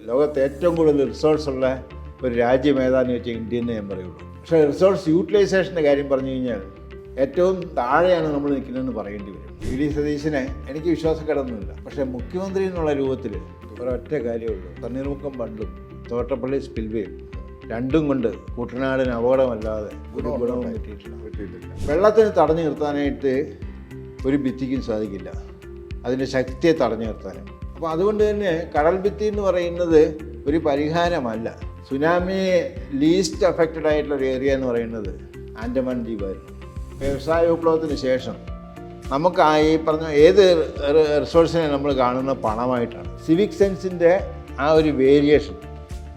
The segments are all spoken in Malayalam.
ലോകത്ത് ഏറ്റവും കൂടുതൽ റിസോഴ്സ് ഉള്ള ഒരു രാജ്യം ഏതാണെന്ന് വെച്ചാൽ ഇന്ത്യ എന്ന് ഞാൻ പറയുള്ളൂ. പക്ഷേ റിസോഴ്സ് യൂട്ടിലൈസേഷൻ്റെ കാര്യം പറഞ്ഞു കഴിഞ്ഞാൽ ഏറ്റവും താഴെയാണ് നമ്മൾ നിൽക്കുന്നതെന്ന് പറയേണ്ടി വരും. വി.ഡി. സതീശനെ എനിക്ക് വിശ്വാസക്കേടൊന്നുമില്ല. പക്ഷേ മുഖ്യമന്ത്രി എന്നുള്ള രൂപത്തിൽ ഒരൊറ്റ കാര്യമുള്ളൂ, തണ്ണീർമുക്കം ബണ്ടും തോട്ടപ്പള്ളി സ്പിൽവേയും രണ്ടും കൊണ്ട് കുട്ടനാടിന് അപകടമല്ലാതെ ഒരു ഗുണവും കിട്ടിയിട്ടില്ല. വെള്ളത്തിന് തടഞ്ഞു നിർത്താനായിട്ട് ഒരു ഭിത്തിക്കും സാധിക്കില്ല, അതിൻ്റെ ശക്തിയെ തടഞ്ഞു നിർത്താനും. അപ്പോൾ അതുകൊണ്ട് തന്നെ കടൽ ഭിത്തി എന്ന് പറയുന്നത് ഒരു പരിഹാരമല്ല. സുനാമി ലീസ്റ്റ് അഫക്റ്റഡ് ആയിട്ടുള്ള ഒരു ഏരിയ എന്ന് പറയുന്നത് ആൻഡമാൻ ദ്വീപായിരുന്നു. വ്യവസായ വിപ്ലവത്തിന് ശേഷം നമുക്ക് ഈ പറഞ്ഞ ഏത് റിസോഴ്സിനെ നമ്മൾ കാണുന്ന പണമായിട്ടാണ്. സിവിക് സെൻസിൻ്റെ ആ ഒരു വേരിയേഷൻ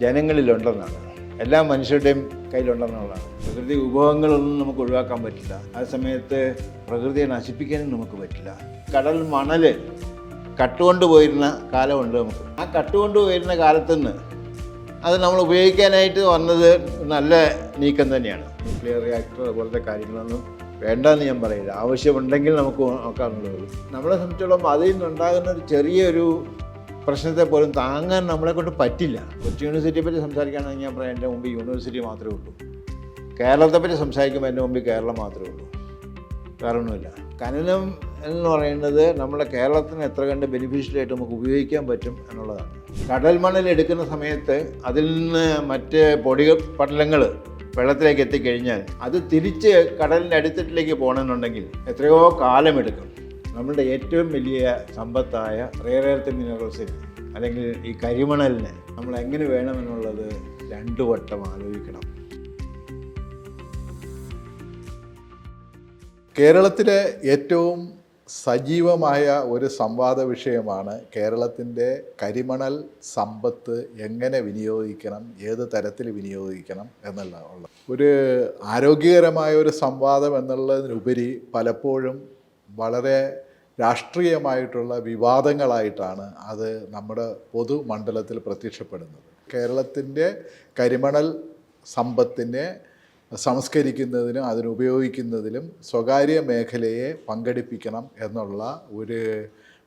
ജനങ്ങളിലുണ്ടെന്നാണ്, എല്ലാ മനുഷ്യരുടെയും കയ്യിലുണ്ടെന്നുള്ളതാണ്. പ്രകൃതി വിഭവങ്ങളൊന്നും നമുക്ക് ഒഴിവാക്കാൻ പറ്റില്ല, ആ സമയത്ത് പ്രകൃതിയെ നശിപ്പിക്കാനും നമുക്ക് പറ്റില്ല. കടൽ മണൽ കട്ടുകൊണ്ടുപോയിരുന്ന കാലമുണ്ട് നമുക്ക്. ആ കട്ടുകൊണ്ടുപോയിരുന്ന കാലത്തുനിന്ന് അത് നമ്മൾ ഉപയോഗിക്കാനായിട്ട് വന്നത് നല്ല നീക്കം തന്നെയാണ്. ന്യൂക്ലിയർ റിയാക്ടർ പോലത്തെ കാര്യങ്ങളൊന്നും വേണ്ടെന്ന് ഞാൻ പറയില്ല, ആവശ്യമുണ്ടെങ്കിൽ നമുക്ക് നോക്കാമെന്നുള്ളൂ. നമ്മളെ സംബന്ധിച്ചോളം അതിൽ നിന്നുണ്ടാകുന്ന ഒരു ചെറിയൊരു പ്രശ്നത്തെ പോലും താങ്ങാൻ നമ്മളെ കൊണ്ട് പറ്റില്ല. കൊച്ചി യൂണിവേഴ്സിറ്റിയെ പറ്റി സംസാരിക്കുകയാണെങ്കിൽ ഞാൻ പറയാം, എൻ്റെ മുമ്പിൽ യൂണിവേഴ്സിറ്റി മാത്രമേ ഉള്ളൂ. കേരളത്തെ പറ്റി സംസാരിക്കുമ്പോൾ എൻ്റെ മുമ്പിൽ കേരളം മാത്രമേ ഉള്ളൂ, വേറൊന്നുമില്ല. ഖനനം എന്ന് പറയുന്നത് നമ്മുടെ കേരളത്തിന് എത്ര കണ്ട് ബെനിഫിഷ്യലായിട്ട് നമുക്ക് ഉപയോഗിക്കാൻ പറ്റും എന്നുള്ളതാണ്. കടൽ മണൽ എടുക്കുന്ന സമയത്ത് അതിൽ നിന്ന് മറ്റ് പടലങ്ങൾ വെള്ളത്തിലേക്ക് എത്തിക്കഴിഞ്ഞാൽ അത് തിരിച്ച് കടലിൻ്റെ അടിത്തട്ടിലേക്ക് പോകണമെന്നുണ്ടെങ്കിൽ എത്രയോ കാലമെടുക്കും. നമ്മളുടെ ഏറ്റവും വലിയ സമ്പത്തായ റെയർ എർത്ത് മിനറൽസിന് അല്ലെങ്കിൽ ഈ കരിമണലിനെ നമ്മൾ എങ്ങനെ വേണമെന്നുള്ളത് 2 വട്ടം ആലോചിക്കണം. കേരളത്തിലെ ഏറ്റവും സജീവമായ ഒരു സംവാദ വിഷയമാണ് കേരളത്തിൻ്റെ കരിമണൽ സമ്പത്ത് എങ്ങനെ വിനിയോഗിക്കണം, ഏത് തരത്തിൽ വിനിയോഗിക്കണം എന്നുള്ള ഒരു ആരോഗ്യകരമായ ഒരു സംവാദം എന്നുള്ളതിനുപരി പലപ്പോഴും വളരെ രാഷ്ട്രീയമായിട്ടുള്ള വിവാദങ്ങളായിട്ടാണ് അത് നമ്മുടെ പൊതുമണ്ഡലത്തിൽ പ്രത്യക്ഷപ്പെടുന്നത്. കേരളത്തിൻ്റെ കരിമണൽ സമ്പത്തിനെ സംസ്കരിക്കുന്നതിനും അതിനുപയോഗിക്കുന്നതിലും സ്വകാര്യ മേഖലയെ പങ്കെടുപ്പിക്കണം എന്നുള്ള ഒരു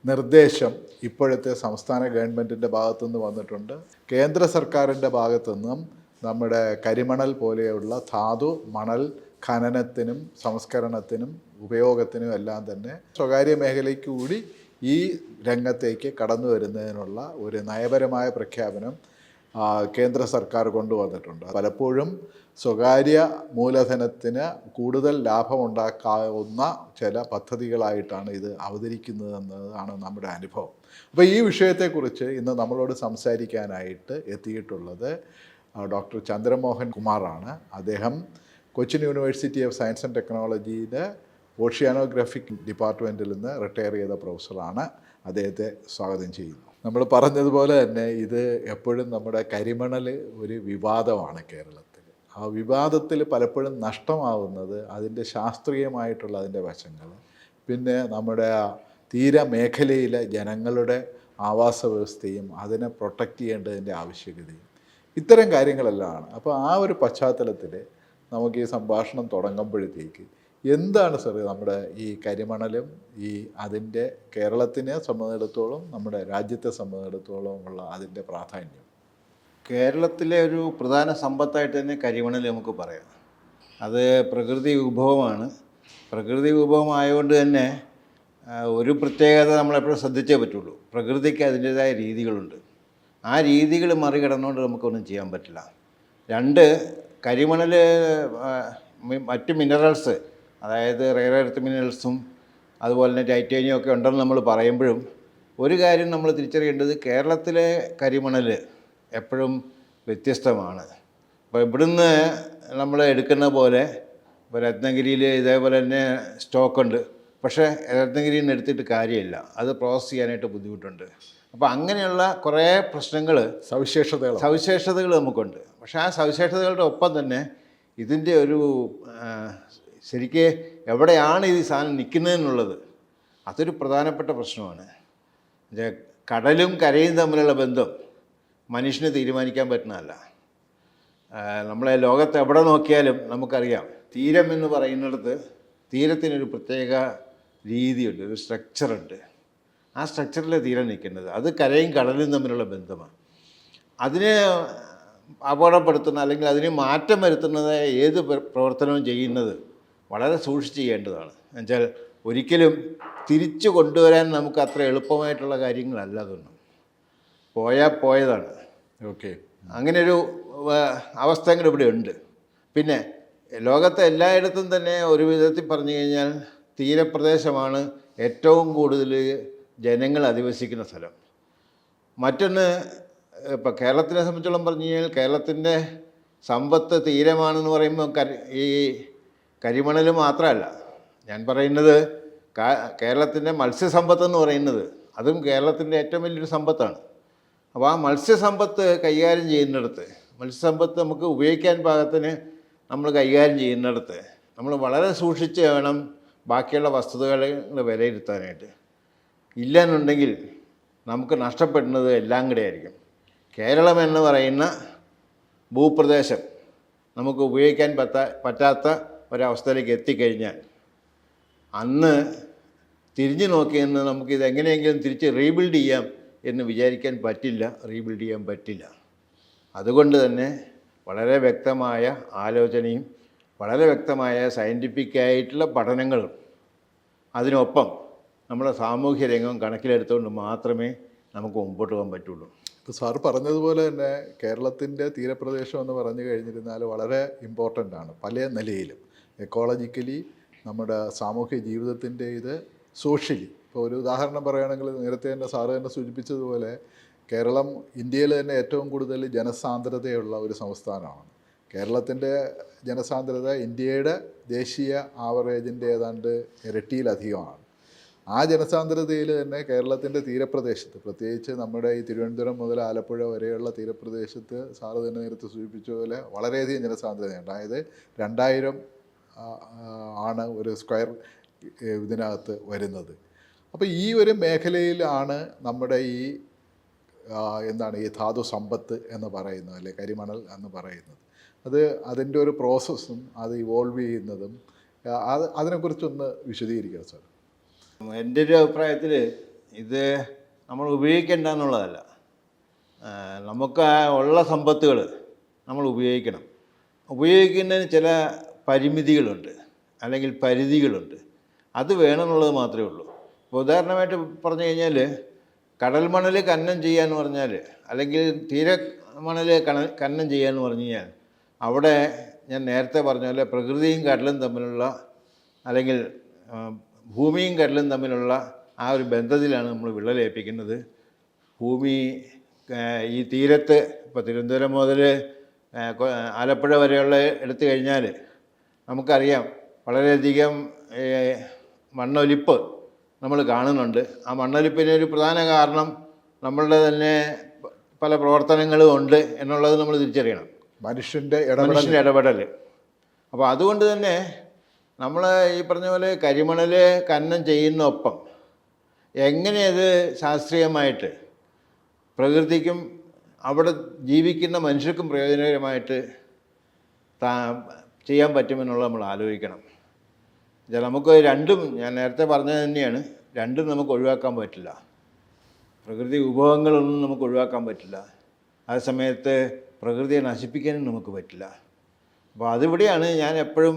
നിർദ്ദേശം ഇപ്പോഴത്തെ സംസ്ഥാന ഗവൺമെൻറ്റിൻ്റെ ഭാഗത്തുനിന്ന് വന്നിട്ടുണ്ട്. കേന്ദ്ര സർക്കാരിൻ്റെ ഭാഗത്തുനിന്നും നമ്മുടെ കരിമണൽ പോലെയുള്ള ധാതു മണൽ ഖനനത്തിനും സംസ്കരണത്തിനും ഉപയോഗത്തിനും എല്ലാം തന്നെ സ്വകാര്യ മേഖലയ്ക്ക് കൂടി ഈ രംഗത്തേക്ക് കടന്നു വരുന്നതിനുള്ള ഒരു നയപരമായ പ്രഖ്യാപനം കേന്ദ്ര സർക്കാർ കൊണ്ടുവന്നിട്ടുണ്ട്. പലപ്പോഴും സ്വകാര്യ മൂലധനത്തിന് കൂടുതൽ ലാഭമുണ്ടാക്കാവുന്ന ചില പദ്ധതികളായിട്ടാണ് ഇത് അവതരിക്കുന്നതെന്നതാണ് നമ്മുടെ അനുഭവം. അപ്പോൾ ഈ വിഷയത്തെക്കുറിച്ച് ഇന്ന് നമ്മളോട് സംസാരിക്കാനായിട്ട് എത്തിയിട്ടുള്ളത് ഡോക്ടർ ചന്ദ്രമോഹൻ കുമാറാണ്. അദ്ദേഹം Cochin university of science and ടെക്നോളജിയുടെ ഓഷ്യാനോഗ്രാഫിക് ഡിപ്പാർട്ട്മെൻറ്റിൽ നിന്ന് റിട്ടയർ ചെയ്ത പ്രൊഫസറാണ്. അദ്ദേഹത്തെ സ്വാഗതം ചെയ്യുന്നു. നമ്മൾ പറഞ്ഞതുപോലെ തന്നെ ഇത് എപ്പോഴും നമ്മുടെ കരിമണൽ ഒരു വിവാദമാണ് കേരളത്തിൽ. ആ വിവാദത്തിൽ പലപ്പോഴും നഷ്ടമാവുന്നത് അതിൻ്റെ ശാസ്ത്രീയമായിട്ടുള്ള അതിൻ്റെ വശങ്ങൾ, പിന്നെ നമ്മുടെ തീരമേഖലയിലെ ജനങ്ങളുടെ ആവാസ വ്യവസ്ഥയും അതിനെ പ്രൊട്ടക്റ്റ് ചെയ്യേണ്ടതിൻ്റെ ആവശ്യകതയും ഇത്തരം കാര്യങ്ങളെല്ലാമാണ്. അപ്പോൾ ആ ഒരു പശ്ചാത്തലത്തിൽ നമുക്ക് ഈ സംഭാഷണം തുടങ്ങുമ്പോഴത്തേക്ക് എന്താണ് സാർ നമ്മുടെ ഈ കരിമണലും ഈ അതിൻ്റെ കേരളത്തിനെ സംബന്ധിച്ചിടത്തോളം നമ്മുടെ രാജ്യത്തെ സംബന്ധിച്ചിടത്തോളം ഉള്ള അതിൻ്റെ പ്രാധാന്യം? കേരളത്തിലെ ഒരു പ്രധാന സമ്പത്തായിട്ട് തന്നെ കരിമണൽ നമുക്ക് പറയാം. അത് പ്രകൃതി വിഭവമാണ്. പ്രകൃതി വിഭവമായതുകൊണ്ട് തന്നെ ഒരു പ്രത്യേകത നമ്മളെപ്പോഴും ശ്രദ്ധിച്ചേ പറ്റുള്ളൂ. പ്രകൃതിക്ക് അതിൻ്റേതായ രീതികളുണ്ട്. ആ രീതികൾ മറികടന്നുകൊണ്ട് നമുക്കൊന്നും ചെയ്യാൻ പറ്റില്ല. 2, കരിമണൽ മറ്റ് മിനറൽസ്, അതായത് റെയർ എർത്ത് മിനറൽസും അതുപോലെ തന്നെ ടൈറ്റാനിയം ഒക്കെ ഉണ്ടെന്ന് നമ്മൾ പറയുമ്പോഴും ഒരു കാര്യം നമ്മൾ തിരിച്ചറിയേണ്ടത് കേരളത്തിലെ കരിമണൽ എപ്പോഴും വ്യത്യസ്തമാണ്. അപ്പോൾ ഇവിടുന്ന് നമ്മൾ എടുക്കുന്ന പോലെ ഇപ്പോൾ രത്നഗിരിയിൽ ഇതേപോലെ തന്നെ സ്റ്റോക്കുണ്ട്, പക്ഷേ രത്നഗിരിയിൽ നിന്ന് എടുത്തിട്ട് കാര്യമില്ല, അത് പ്രോസസ്സ് ചെയ്യാനായിട്ട് ബുദ്ധിമുട്ടുണ്ട്. അപ്പോൾ അങ്ങനെയുള്ള കുറേ പ്രശ്നങ്ങൾ, സവിശേഷതകൾ നമുക്കുണ്ട്. പക്ഷേ ആ സവിശേഷതകളുടെ ഒപ്പം തന്നെ ഇതിൻ്റെ ഒരു ശരിക്ക് എവിടെയാണ് ഈ സാധനം നിൽക്കുന്നതെന്നുള്ളത് അതൊരു പ്രധാനപ്പെട്ട പ്രശ്നമാണ്. കടലും കരയും തമ്മിലുള്ള ബന്ധം മനുഷ്യന് തീരുമാനിക്കാൻ പറ്റുന്നതല്ല. നമ്മളെ ലോകത്ത് എവിടെ നോക്കിയാലും നമുക്കറിയാം, തീരം എന്ന് പറയുന്നിടത്ത് തീരത്തിനൊരു പ്രത്യേക രീതിയുണ്ട്, ഒരു സ്ട്രക്ചറുണ്ട്. ആ സ്ട്രക്ചറിലെ തീരം നിൽക്കുന്നത് അത് കരയും കടലും തമ്മിലുള്ള ബന്ധമാണ്. അതിനെ അപകടപ്പെടുത്തുന്ന അല്ലെങ്കിൽ അതിന് മാറ്റം വരുത്തുന്നത് ഏത് പ്രവർത്തനവും ചെയ്യുന്നത് വളരെ സൂക്ഷിച്ച് ചെയ്യേണ്ടതാണ്. എന്നുവെച്ചാൽ ഒരിക്കലും തിരിച്ചു കൊണ്ടുവരാൻ നമുക്ക് അത്ര എളുപ്പമായിട്ടുള്ള കാര്യങ്ങളല്ല അതൊന്നും. പോയാൽ പോയതാണ്. ഓക്കെ. അങ്ങനെയൊരു അവസ്ഥകൾ ഇവിടെ ഉണ്ട്. പിന്നെ ലോകത്തെ എല്ലായിടത്തും തന്നെ ഒരു വിധത്തിൽ പറഞ്ഞു കഴിഞ്ഞാൽ തീരപ്രദേശമാണ് ഏറ്റവും കൂടുതൽ ജനങ്ങൾ അധിവസിക്കുന്ന സ്ഥലം. മറ്റൊന്ന്, ഇപ്പോൾ കേരളത്തിനെ സംബന്ധിച്ചോളം പറഞ്ഞു കഴിഞ്ഞാൽ കേരളത്തിൻ്റെ സമ്പത്ത് തീരമാണെന്ന് പറയുമ്പോൾ ഈ കരിമണൽ മാത്രമല്ല ഞാൻ പറയുന്നത്. കേരളത്തിൻ്റെ മത്സ്യസമ്പത്തെന്ന് പറയുന്നത് അതും കേരളത്തിൻ്റെ ഏറ്റവും വലിയൊരു സമ്പത്താണ്. അപ്പോൾ ആ മത്സ്യസമ്പത്ത് കൈകാര്യം ചെയ്യുന്നിടത്ത്, മത്സ്യസമ്പത്ത് നമുക്ക് ഉപയോഗിക്കാൻ പാകത്തിന് നമ്മൾ കൈകാര്യം ചെയ്യുന്നിടത്ത് നമ്മൾ വളരെ സൂക്ഷിച്ച് വേണം ബാക്കിയുള്ള വസ്തുതകൾ വിലയിരുത്താനായിട്ട്. ഇല്ലെന്നുണ്ടെങ്കിൽ നമുക്ക് നഷ്ടപ്പെടുന്നത് എല്ലാം കൂടെ ആയിരിക്കും. കേരളം എന്ന് പറയുന്ന ഭൂപ്രദേശം നമുക്ക് ഉപയോഗിക്കാൻ പറ്റാത്ത ഒരവസ്ഥയിലേക്ക് എത്തിക്കഴിഞ്ഞാൽ അന്ന് തിരിഞ്ഞു നോക്കിയെന്ന് നമുക്കിത് എങ്ങനെയെങ്കിലും തിരിച്ച് റീബിൽഡ് ചെയ്യാം എന്ന് വിചാരിക്കാൻ പറ്റില്ല, റീബിൽഡ് ചെയ്യാൻ പറ്റില്ല. അതുകൊണ്ട് തന്നെ വളരെ വ്യക്തമായ ആലോചനയും വളരെ വ്യക്തമായ സയൻറ്റിഫിക്കായിട്ടുള്ള പഠനങ്ങളും അതിനൊപ്പം നമ്മുടെ സാമൂഹ്യ രംഗം കണക്കിലെടുത്തുകൊണ്ട് മാത്രമേ നമുക്ക് മുമ്പോട്ട് പോകാൻ പറ്റുള്ളൂ. ഇപ്പോൾ സാർ പറഞ്ഞതുപോലെ തന്നെ കേരളത്തിൻ്റെ തീരപ്രദേശം എന്ന് പറഞ്ഞു കഴിഞ്ഞിരുന്നാൽ വളരെ ഇമ്പോർട്ടൻ്റ് ആണ് പല നിലയിലും. എക്കോളജിക്കലി, നമ്മുടെ സാമൂഹ്യ ജീവിതത്തിൻ്റെ ഇത് സോഷ്യലി. ഇപ്പോൾ ഒരു ഉദാഹരണം പറയുകയാണെങ്കിൽ നേരത്തെ തന്നെ സാറ് തന്നെ സൂചിപ്പിച്ചതുപോലെ കേരളം ഇന്ത്യയിൽ തന്നെ ഏറ്റവും കൂടുതൽ ജനസാന്ദ്രതയുള്ള ഒരു സംസ്ഥാനമാണ്. കേരളത്തിൻ്റെ ജനസാന്ദ്രത ഇന്ത്യയുടെ ദേശീയ ആവറേജിൻ്റെ ഏതാണ്ട് ഇരട്ടിയിലധികമാണ്. ആ ജനസാന്ദ്രതയിൽ തന്നെ കേരളത്തിൻ്റെ തീരപ്രദേശത്ത്, പ്രത്യേകിച്ച് നമ്മുടെ ഈ തിരുവനന്തപുരം മുതൽ ആലപ്പുഴ വരെയുള്ള തീരപ്രദേശത്ത് സാറ് തന്നെ നേരത്തെ സൂചിപ്പിച്ച പോലെ വളരെയധികം ജനസാന്ദ്രതയുണ്ട്. അതായത് 2000 ആണ് ഒരു സ്ക്വയർ ഇതിനകത്ത് വരുന്നത്. അപ്പോൾ ഈ ഒരു മേഖലയിലാണ് നമ്മുടെ ഈ എന്താണ് ഈ ധാതു സമ്പത്ത് എന്ന് പറയുന്നത്, അല്ലെ കരിമണൽ എന്ന് പറയുന്നത്. അതിൻ്റെ ഒരു പ്രോസസ്സും അത് ഇവോൾവ് ചെയ്യുന്നതും അതിനെക്കുറിച്ചൊന്ന് വിശദീകരിക്കണം സാർ. എൻ്റെ ഒരു അഭിപ്രായത്തിൽ ഇത് നമ്മൾ ഉപയോഗിക്കേണ്ട എന്നുള്ളതല്ല. നമുക്ക് ഉള്ള സമ്പത്തുകൾ നമ്മൾ ഉപയോഗിക്കണം. ഉപയോഗിക്കുന്നതിന് ചില പരിമിതികളുണ്ട് അല്ലെങ്കിൽ പരിധികളുണ്ട്. അത് വേണമെന്നുള്ളത് മാത്രമേ ഉള്ളൂ. ഇപ്പോൾ ഉദാഹരണമായിട്ട് പറഞ്ഞു കഴിഞ്ഞാൽ കടൽ മണൽ ഖനനം ചെയ്യാന്ന് പറഞ്ഞാൽ, അല്ലെങ്കിൽ തീരമണൽ ഖനനം ചെയ്യാന്ന് പറഞ്ഞു കഴിഞ്ഞാൽ അവിടെ ഞാൻ നേരത്തെ പറഞ്ഞ പോലെ പ്രകൃതിയും കടലും തമ്മിലുള്ള, അല്ലെങ്കിൽ ഭൂമിയും കടലും തമ്മിലുള്ള ആ ഒരു ബന്ധത്തിലാണ് നമ്മൾ വിള്ളലേൽപ്പിക്കുന്നത്. ഭൂമി ഈ തീരത്ത് ഇപ്പോൾ തിരുവനന്തപുരം മുതൽ ആലപ്പുഴ വരെയുള്ള എടുത്തു കഴിഞ്ഞാൽ നമുക്കറിയാം വളരെയധികം മണ്ണൊലിപ്പ് നമ്മൾ കാണുന്നുണ്ട്. ആ മണ്ണൊലിപ്പിന് ഒരു പ്രധാന കാരണം നമ്മളുടെ തന്നെ പല പ്രവർത്തനങ്ങളും ഉണ്ട് എന്നുള്ളത് നമ്മൾ തിരിച്ചറിയണം. മനുഷ്യൻ്റെ ഇടപെടൽ. അപ്പോൾ അതുകൊണ്ട് തന്നെ നമ്മൾ ഈ പറഞ്ഞ പോലെ കരിമണൽ ഖനനം ചെയ്യുന്നൊപ്പം എങ്ങനെയത് ശാസ്ത്രീയമായിട്ട് പ്രകൃതിക്കും അവിടെ ജീവിക്കുന്ന മനുഷ്യർക്കും പ്രയോജനകരമായിട്ട് ചെയ്യാൻ പറ്റുമെന്നുള്ളത് നമ്മൾ ആലോചിക്കണം. നമുക്ക് രണ്ടും, ഞാൻ നേരത്തെ പറഞ്ഞത് തന്നെയാണ്, രണ്ടും നമുക്ക് ഒഴിവാക്കാൻ പറ്റില്ല. പ്രകൃതി വിഭവങ്ങളൊന്നും നമുക്ക് ഒഴിവാക്കാൻ പറ്റില്ല. ആ സമയത്ത് പ്രകൃതിയെ നശിപ്പിക്കാനും നമുക്ക് പറ്റില്ല. അപ്പോൾ അതിവിടെയാണ് ഞാൻ എപ്പോഴും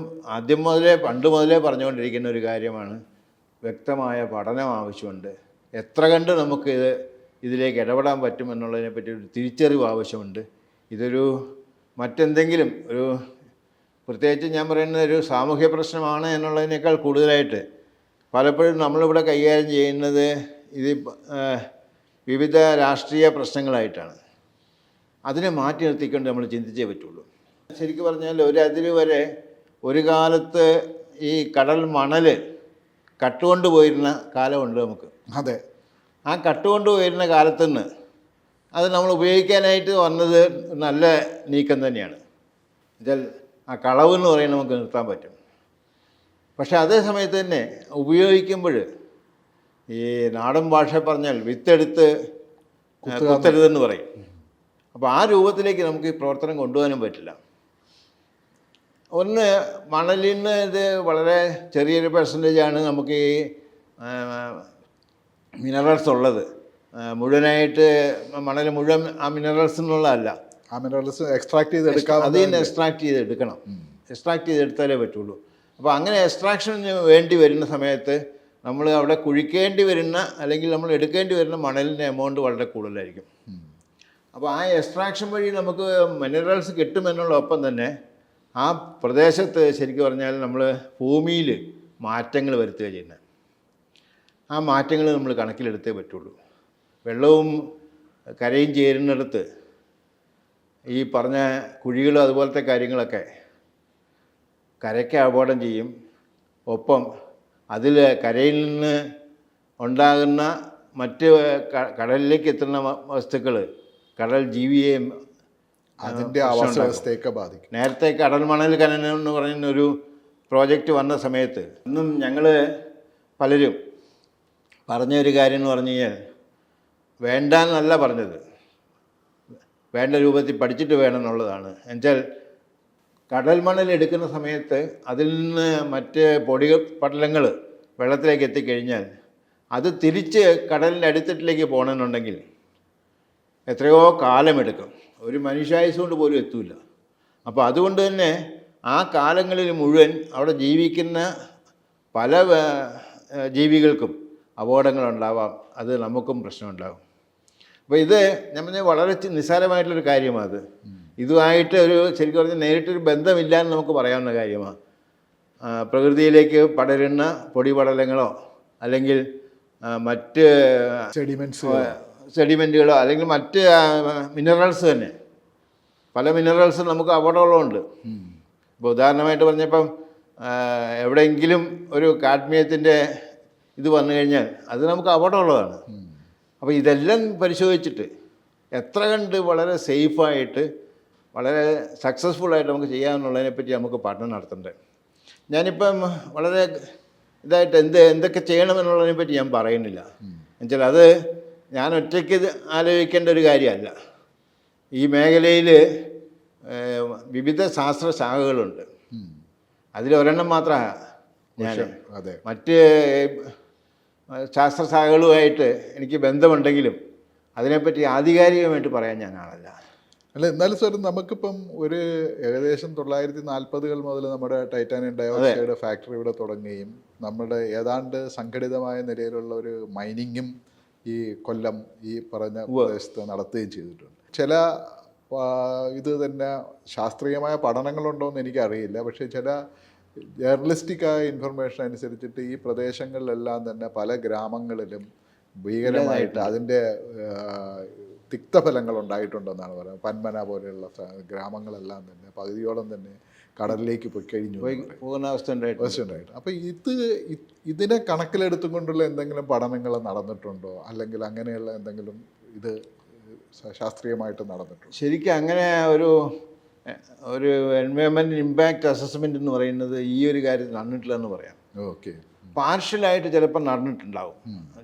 പണ്ട് മുതലേ പറഞ്ഞുകൊണ്ടിരിക്കുന്ന ഒരു കാര്യമാണ്, വ്യക്തമായ പഠനം ആവശ്യമുണ്ട്. എത്ര കണ്ട് നമുക്ക് ഇതിലേക്ക് ഇടപെടാൻ പറ്റുമെന്നുള്ളതിനെപ്പറ്റി ഒരു തിരിച്ചറിവ് ആവശ്യമുണ്ട്. ഇതൊരു മറ്റെന്തെങ്കിലും ഒരു, പ്രത്യേകിച്ച് ഞാൻ പറയുന്നത് ഒരു സാമൂഹ്യ പ്രശ്നമാണ് എന്നുള്ളതിനേക്കാൾ കൂടുതലായിട്ട് പലപ്പോഴും നമ്മളിവിടെ കൈകാര്യം ചെയ്യുന്നത് ഇത് വിവിധ രാഷ്ട്രീയ പ്രശ്നങ്ങളായിട്ടാണ്. അതിനെ മാറ്റി നിർത്തിക്കൊണ്ട് നമ്മൾ ചിന്തിച്ചേ പറ്റുള്ളൂ. ശരിക്കും പറഞ്ഞാൽ ഒരതിര് വരെ ഒരു കാലത്ത് ഈ കടൽ മണൽ കട്ടുകൊണ്ടുപോയിരുന്ന കാലമുണ്ട് നമുക്ക്. അതെ, ആ കട്ടുകൊണ്ടുപോയിരുന്ന കാലത്ത് നിന്ന് അത് നമ്മൾ ഉപയോഗിക്കാനായിട്ട് വന്നത് നല്ല നീക്കം തന്നെയാണ്. എന്നുവെച്ചാൽ ആ കളവ് എന്ന് പറയുന്നത് നമുക്ക് നിർത്താൻ പറ്റും. പക്ഷെ അതേ സമയത്ത് തന്നെ ഉപയോഗിക്കുമ്പോൾ ഈ നാടൻ ഭാഷ പറഞ്ഞാൽ വിത്തെടുത്ത് കുത്തരുതെന്ന് പറയും. അപ്പോൾ ആ രൂപത്തിലേക്ക് നമുക്ക് ഈ പ്രവർത്തനം കൊണ്ടുപോകാനും പറ്റില്ല. ഒന്ന്, മണലിന് ഇത് വളരെ ചെറിയൊരു പെർസെൻറ്റേജാണ് നമുക്ക് ഈ മിനറൽസ് ഉള്ളത്. മുഴുവനായിട്ട് മണൽ മുഴുവൻ ആ മിനറൽസ് എന്നുള്ളതല്ല, ആ മിനറൽസ് എക്സ്ട്രാക്ട് ചെയ്ത് എടുക്കാം. അതിൽ നിന്ന് എക്സ്ട്രാക്ട് ചെയ്ത് എടുക്കണം, എക്സ്ട്രാക്ട് ചെയ്തെടുത്താലേ പറ്റുള്ളൂ. അപ്പോൾ അങ്ങനെ എക്സ്ട്രാക്ഷന് വേണ്ടി വരുന്ന സമയത്ത് നമ്മൾ അവിടെ കുഴിക്കേണ്ടി വരുന്ന അല്ലെങ്കിൽ നമ്മൾ എടുക്കേണ്ടി വരുന്ന മണലിൻ്റെ എമൗണ്ട് വളരെ കൂടുതലായിരിക്കും. അപ്പോൾ ആ എക്സ്ട്രാക്ഷൻ വഴി നമുക്ക് മിനറൽസ് കിട്ടുമെന്നുള്ളതൊപ്പം തന്നെ ആ പ്രദേശത്ത് ശരിക്കും പറഞ്ഞാൽ നമ്മൾ ഭൂമിയിൽ മാറ്റങ്ങൾ വരുത്തുക ചെയ്യുന്നത്. ആ മാറ്റങ്ങൾ നമ്മൾ കണക്കിലെടുത്തേ പറ്റുള്ളൂ. വെള്ളവും കരയും ചേരുന്നിടത്ത് ഈ പറഞ്ഞ കുഴികളും അതുപോലത്തെ കാര്യങ്ങളൊക്കെ കരയ്ക്ക് അപകടം ചെയ്യും. ഒപ്പം അതിൽ കരയിൽ നിന്ന് ഉണ്ടാകുന്ന മറ്റ് കടലിലേക്ക് എത്തുന്ന വസ്തുക്കൾ കടൽ ജീവിയെയും അതിൻ്റെ ആവാസ വ്യവസ്ഥയൊക്കെ ബാധിക്കും. നേരത്തെ കടൽ മണൽ ഖനനം എന്ന് പറയുന്നൊരു പ്രോജക്റ്റ് വന്ന സമയത്ത് ഇന്നും ഞങ്ങൾ പലരും പറഞ്ഞൊരു കാര്യം എന്ന് പറഞ്ഞു കഴിഞ്ഞാൽ വേണ്ടെന്നല്ല പറഞ്ഞത്, വേണ്ട രൂപത്തിൽ പഠിച്ചിട്ട് വേണം എന്നുള്ളതാണ്. എന്നുവെച്ചാൽ കടൽ മണൽ എടുക്കുന്ന സമയത്ത് അതിൽ നിന്ന് മറ്റ് പൊടി പടലങ്ങൾ വെള്ളത്തിലേക്ക് എത്തിക്കഴിഞ്ഞാൽ അത് തിരിച്ച് കടലിൻ്റെ അടിത്തട്ടിലേക്ക് പോകണമെന്നുണ്ടെങ്കിൽ എത്രയോ കാലമെടുക്കും, ഒരു മനുഷ്യായുസ് കൊണ്ട് പോലും എത്തൂല. അപ്പോൾ അതുകൊണ്ട് തന്നെ ആ കാലങ്ങളിൽ മുഴുവൻ അവിടെ ജീവിക്കുന്ന പല ജീവികൾക്കും അപകടങ്ങളുണ്ടാവാം, അത് നമുക്കും പ്രശ്നമുണ്ടാകും. അപ്പോൾ ഇത് ഞാൻ പറഞ്ഞാൽ വളരെ നിസ്സാരമായിട്ടുള്ളൊരു കാര്യമാണ്. അത് ഇതുമായിട്ട് ഒരു ശരിക്കും പറഞ്ഞാൽ നേരിട്ടൊരു ബന്ധമില്ല എന്ന് നമുക്ക് പറയാവുന്ന കാര്യമാണ്. പ്രകൃതിയിലേക്ക് പടരുന്ന പൊടിപടലങ്ങളോ അല്ലെങ്കിൽ മറ്റ് സെഡിമെൻറ്റുകളോ അല്ലെങ്കിൽ മറ്റ് മിനറൽസ് തന്നെ പല മിനറൽസും നമുക്ക് അപകടമുള്ളതുണ്ട്. ഇപ്പോൾ ഉദാഹരണമായിട്ട് പറഞ്ഞപ്പം എവിടെയെങ്കിലും ഒരു കാഡ്മിയത്തിൻ്റെ ഇത് വന്നു കഴിഞ്ഞാൽ അത് നമുക്ക് അപകടമുള്ളതാണ്. അപ്പോൾ ഇതെല്ലാം പരിശോധിച്ചിട്ട് എത്ര കണ്ട് വളരെ സേഫായിട്ട് വളരെ സക്സസ്ഫുള്ളായിട്ട് നമുക്ക് ചെയ്യാമെന്നുള്ളതിനെപ്പറ്റി നമുക്ക് പഠനം നടത്തണ്ടേ. ഞാനിപ്പം വളരെ ഇതായിട്ട് എന്തൊക്കെ ചെയ്യണമെന്നുള്ളതിനെ പറ്റി ഞാൻ പറയുന്നില്ല. എന്നുവെച്ചാൽ അത് ഞാൻ ഒറ്റയ്ക്ക് ആലോചിക്കേണ്ട ഒരു കാര്യമല്ല. ഈ മേഖലയിൽ വിവിധ ശാസ്ത്ര ശാഖകളുണ്ട്. അതിലൊരെണ്ണം മാത്രമാണ് ഞാൻ. മറ്റ് ശാസ്ത്ര ശാഖകളുമായിട്ട് എനിക്ക് ബന്ധമുണ്ടെങ്കിലും അതിനെപ്പറ്റി ആധികാരികമായിട്ട് പറയാൻ ഞാൻ ആളല്ല. അല്ല, എന്നാലും സാർ നമുക്കിപ്പം ഒരു ഏകദേശം 1940-കൾ മുതൽ നമ്മുടെ ടൈറ്റാനിയം ഡയോക്സൈഡ് ഫാക്ടറി ഇവിടെ തുടങ്ങുകയും നമ്മുടെ ഏതാണ്ട് സംഘടിതമായ നിലയിലുള്ള ഒരു മൈനിങ്ങും ഈ കൊല്ലം ഈ പറഞ്ഞ പ്രദേശത്ത് നടത്തുകയും ചെയ്തിട്ടുണ്ട്. ചില ഇത് തന്നെ ശാസ്ത്രീയമായ പഠനങ്ങളുണ്ടോയെന്ന് എനിക്കറിയില്ല, പക്ഷേ ചില ജേർണലിസ്റ്റിക്കായ ഇൻഫർമേഷൻ അനുസരിച്ചിട്ട് ഈ പ്രദേശങ്ങളിലെല്ലാം തന്നെ പല ഗ്രാമങ്ങളിലും ഭീകരമായിട്ട് അതിൻ്റെ തിക്തഫലങ്ങൾ ഉണ്ടായിട്ടുണ്ടെന്നാണ് പറയുന്നത്. പന്മന പോലെയുള്ള ഗ്രാമങ്ങളെല്ലാം തന്നെ പകുതിയോളം തന്നെ കടലിലേക്ക് പോയി കഴിഞ്ഞു പോകുന്ന അവസ്ഥ ഉണ്ടായിട്ട്. അപ്പോൾ ഇതിനെ കണക്കിലെടുത്തുകൊണ്ടുള്ള എന്തെങ്കിലും പഠനങ്ങൾ നടന്നിട്ടുണ്ടോ, അല്ലെങ്കിൽ അങ്ങനെയുള്ള എന്തെങ്കിലും ഇത് ശാസ്ത്രീയമായിട്ട് നടന്നിട്ടുണ്ടോ? ശരിക്കും അങ്ങനെ ഒരു എൻവയോൺമെൻറ്റ് ഇമ്പാക്റ്റ് അസസ്മെൻ്റ് എന്ന് പറയുന്നത് ഈ ഒരു കാര്യത്തിൽ നടന്നിട്ടില്ല എന്ന് പറയാം. ഓക്കെ, പാർഷ്യലായിട്ട് ചിലപ്പോൾ നടന്നിട്ടുണ്ടാവും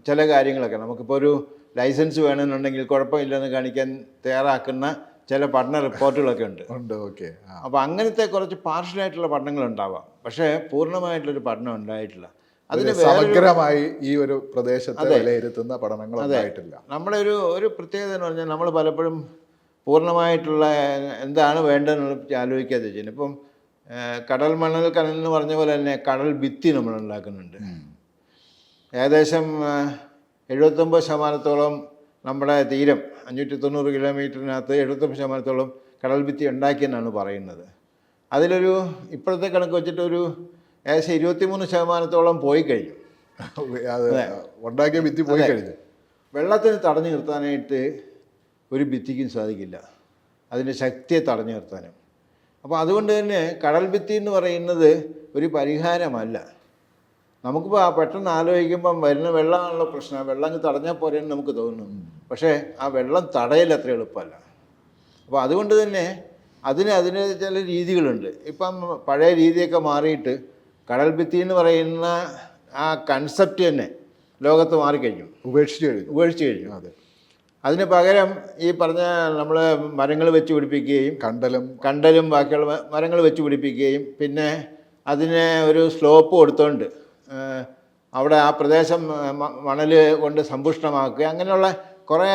ചില കാര്യങ്ങളൊക്കെ. നമുക്കിപ്പോൾ ഒരു ലൈസൻസ് വേണമെന്നുണ്ടെങ്കിൽ കുഴപ്പമില്ലെന്ന് കാണിക്കാൻ തയ്യാറാക്കുന്ന ചില പഠന റിപ്പോർട്ടുകളൊക്കെ ഉണ്ട്. ഓക്കെ, അപ്പോൾ അങ്ങനത്തെ കുറച്ച് പാർഷ്യലായിട്ടുള്ള പഠനങ്ങൾ ഉണ്ടാവാം, പക്ഷേ പൂർണ്ണമായിട്ടുള്ളൊരു പഠനം ഉണ്ടായിട്ടില്ല. അതിന് സമഗ്രമായി ഈ ഒരു പ്രദേശത്തെ വിലയിരുത്തുന്ന പഠനങ്ങൾ ഉണ്ടായിട്ടില്ല. നമ്മുടെ ഒരു പ്രത്യേകത എന്ന് പറഞ്ഞാൽ നമ്മൾ പലപ്പോഴും പൂർണ്ണമായിട്ടുള്ള എന്താണ് വേണ്ടതെന്നുള്ള ആലോചിക്കാതെ ചെയ്യുന്നത്. ഇപ്പം കടൽ മണൽ ഖനനം എന്ന് പറഞ്ഞ പോലെ തന്നെ കടൽ ഭിത്തി നമ്മൾ ഉണ്ടാക്കുന്നുണ്ട്. ഏകദേശം 79% നമ്മുടെ തീരം 590 കിലോമീറ്ററിനകത്ത് 79% കടൽ ഭിത്തി ഉണ്ടാക്കിയെന്നാണ് പറയുന്നത്. അതിലൊരു ഇപ്പോഴത്തെ കണക്ക് വെച്ചിട്ടൊരു ഏകദേശം 23% പോയി കഴിഞ്ഞു. ഉണ്ടാക്കിയ ഭിത്തി പോയി കഴിഞ്ഞു. വെള്ളത്തിന് തടഞ്ഞു നിർത്താനായിട്ട് ഒരു ഭിത്തിക്കും സാധിക്കില്ല, അതിൻ്റെ ശക്തിയെ തടഞ്ഞു നിർത്താനും. അപ്പോൾ അതുകൊണ്ട് തന്നെ കടൽ ഭിത്തി എന്ന് പറയുന്നത് ഒരു പരിഹാരമല്ല. നമുക്കിപ്പോൾ പെട്ടെന്ന് ആലോചിക്കുമ്പം വരുന്ന വെള്ളമാണല്ലോ പ്രശ്നം, വെള്ളം തടഞ്ഞാൽ പോരെന്ന് നമുക്ക് തോന്നുന്നു. പക്ഷേ ആ വെള്ളം തടയൽ അത്ര എളുപ്പമല്ല. അപ്പോൾ അതുകൊണ്ട് തന്നെ അതിന് ചില രീതികളുണ്ട്. ഇപ്പം പഴയ രീതിയൊക്കെ മാറിയിട്ട് കടൽ ഭിത്തി എന്ന് പറയുന്ന ആ കൺസെപ്റ്റ് തന്നെ ലോകത്ത് മാറിക്കഴിഞ്ഞു, ഉപേക്ഷിച്ച് കഴിഞ്ഞു. അതെ, അതിന് പകരം ഈ പറഞ്ഞ നമ്മൾ മരങ്ങൾ വെച്ച് പിടിപ്പിക്കുകയും കണ്ടലും ബാക്കിയുള്ള മരങ്ങൾ വെച്ച് പിടിപ്പിക്കുകയും പിന്നെ അതിനെ ഒരു സ്ലോപ്പ് കൊടുത്തുകൊണ്ട് അവിടെ ആ പ്രദേശം മണൽ കൊണ്ട് സമ്പുഷ്ടമാക്കുക, അങ്ങനെയുള്ള കുറേ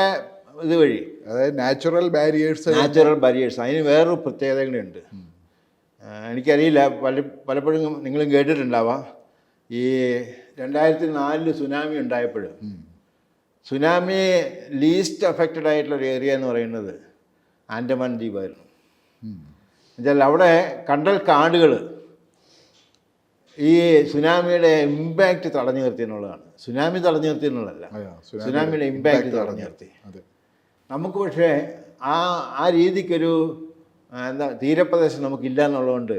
ഇത് വഴി, അതായത് നാച്ചുറൽ ബാരിയേഴ്സ് അതിന് വേറൊരു പ്രത്യേകത കൂടിയുണ്ട്. എനിക്കറിയില്ല, പലപ്പോഴും നിങ്ങളും കേട്ടിട്ടുണ്ടാവാം, ഈ 2004 സുനാമി ഉണ്ടായപ്പോൾ സുനാമി ലീസ്റ്റ് അഫക്റ്റഡ് ആയിട്ടുള്ളൊരു ഏരിയ എന്ന് പറയുന്നത് ആൻഡമാൻ ദ്വീപായിരുന്നു. എന്നുവെച്ചാൽ അവിടെ കണ്ടൽ കാടുകൾ ഈ സുനാമിയുടെ ഇമ്പാക്റ്റ് തടഞ്ഞു നിർത്തി എന്നുള്ളതാണ്. സുനാമി തടഞ്ഞു നിർത്തി എന്നുള്ളതല്ല, സുനാമിയുടെ ഇമ്പാക്റ്റ് തടഞ്ഞു നിർത്തി. നമുക്ക് പക്ഷേ ആ രീതിക്കൊരു തീരപ്രദേശം നമുക്കില്ല എന്നുള്ളതുകൊണ്ട്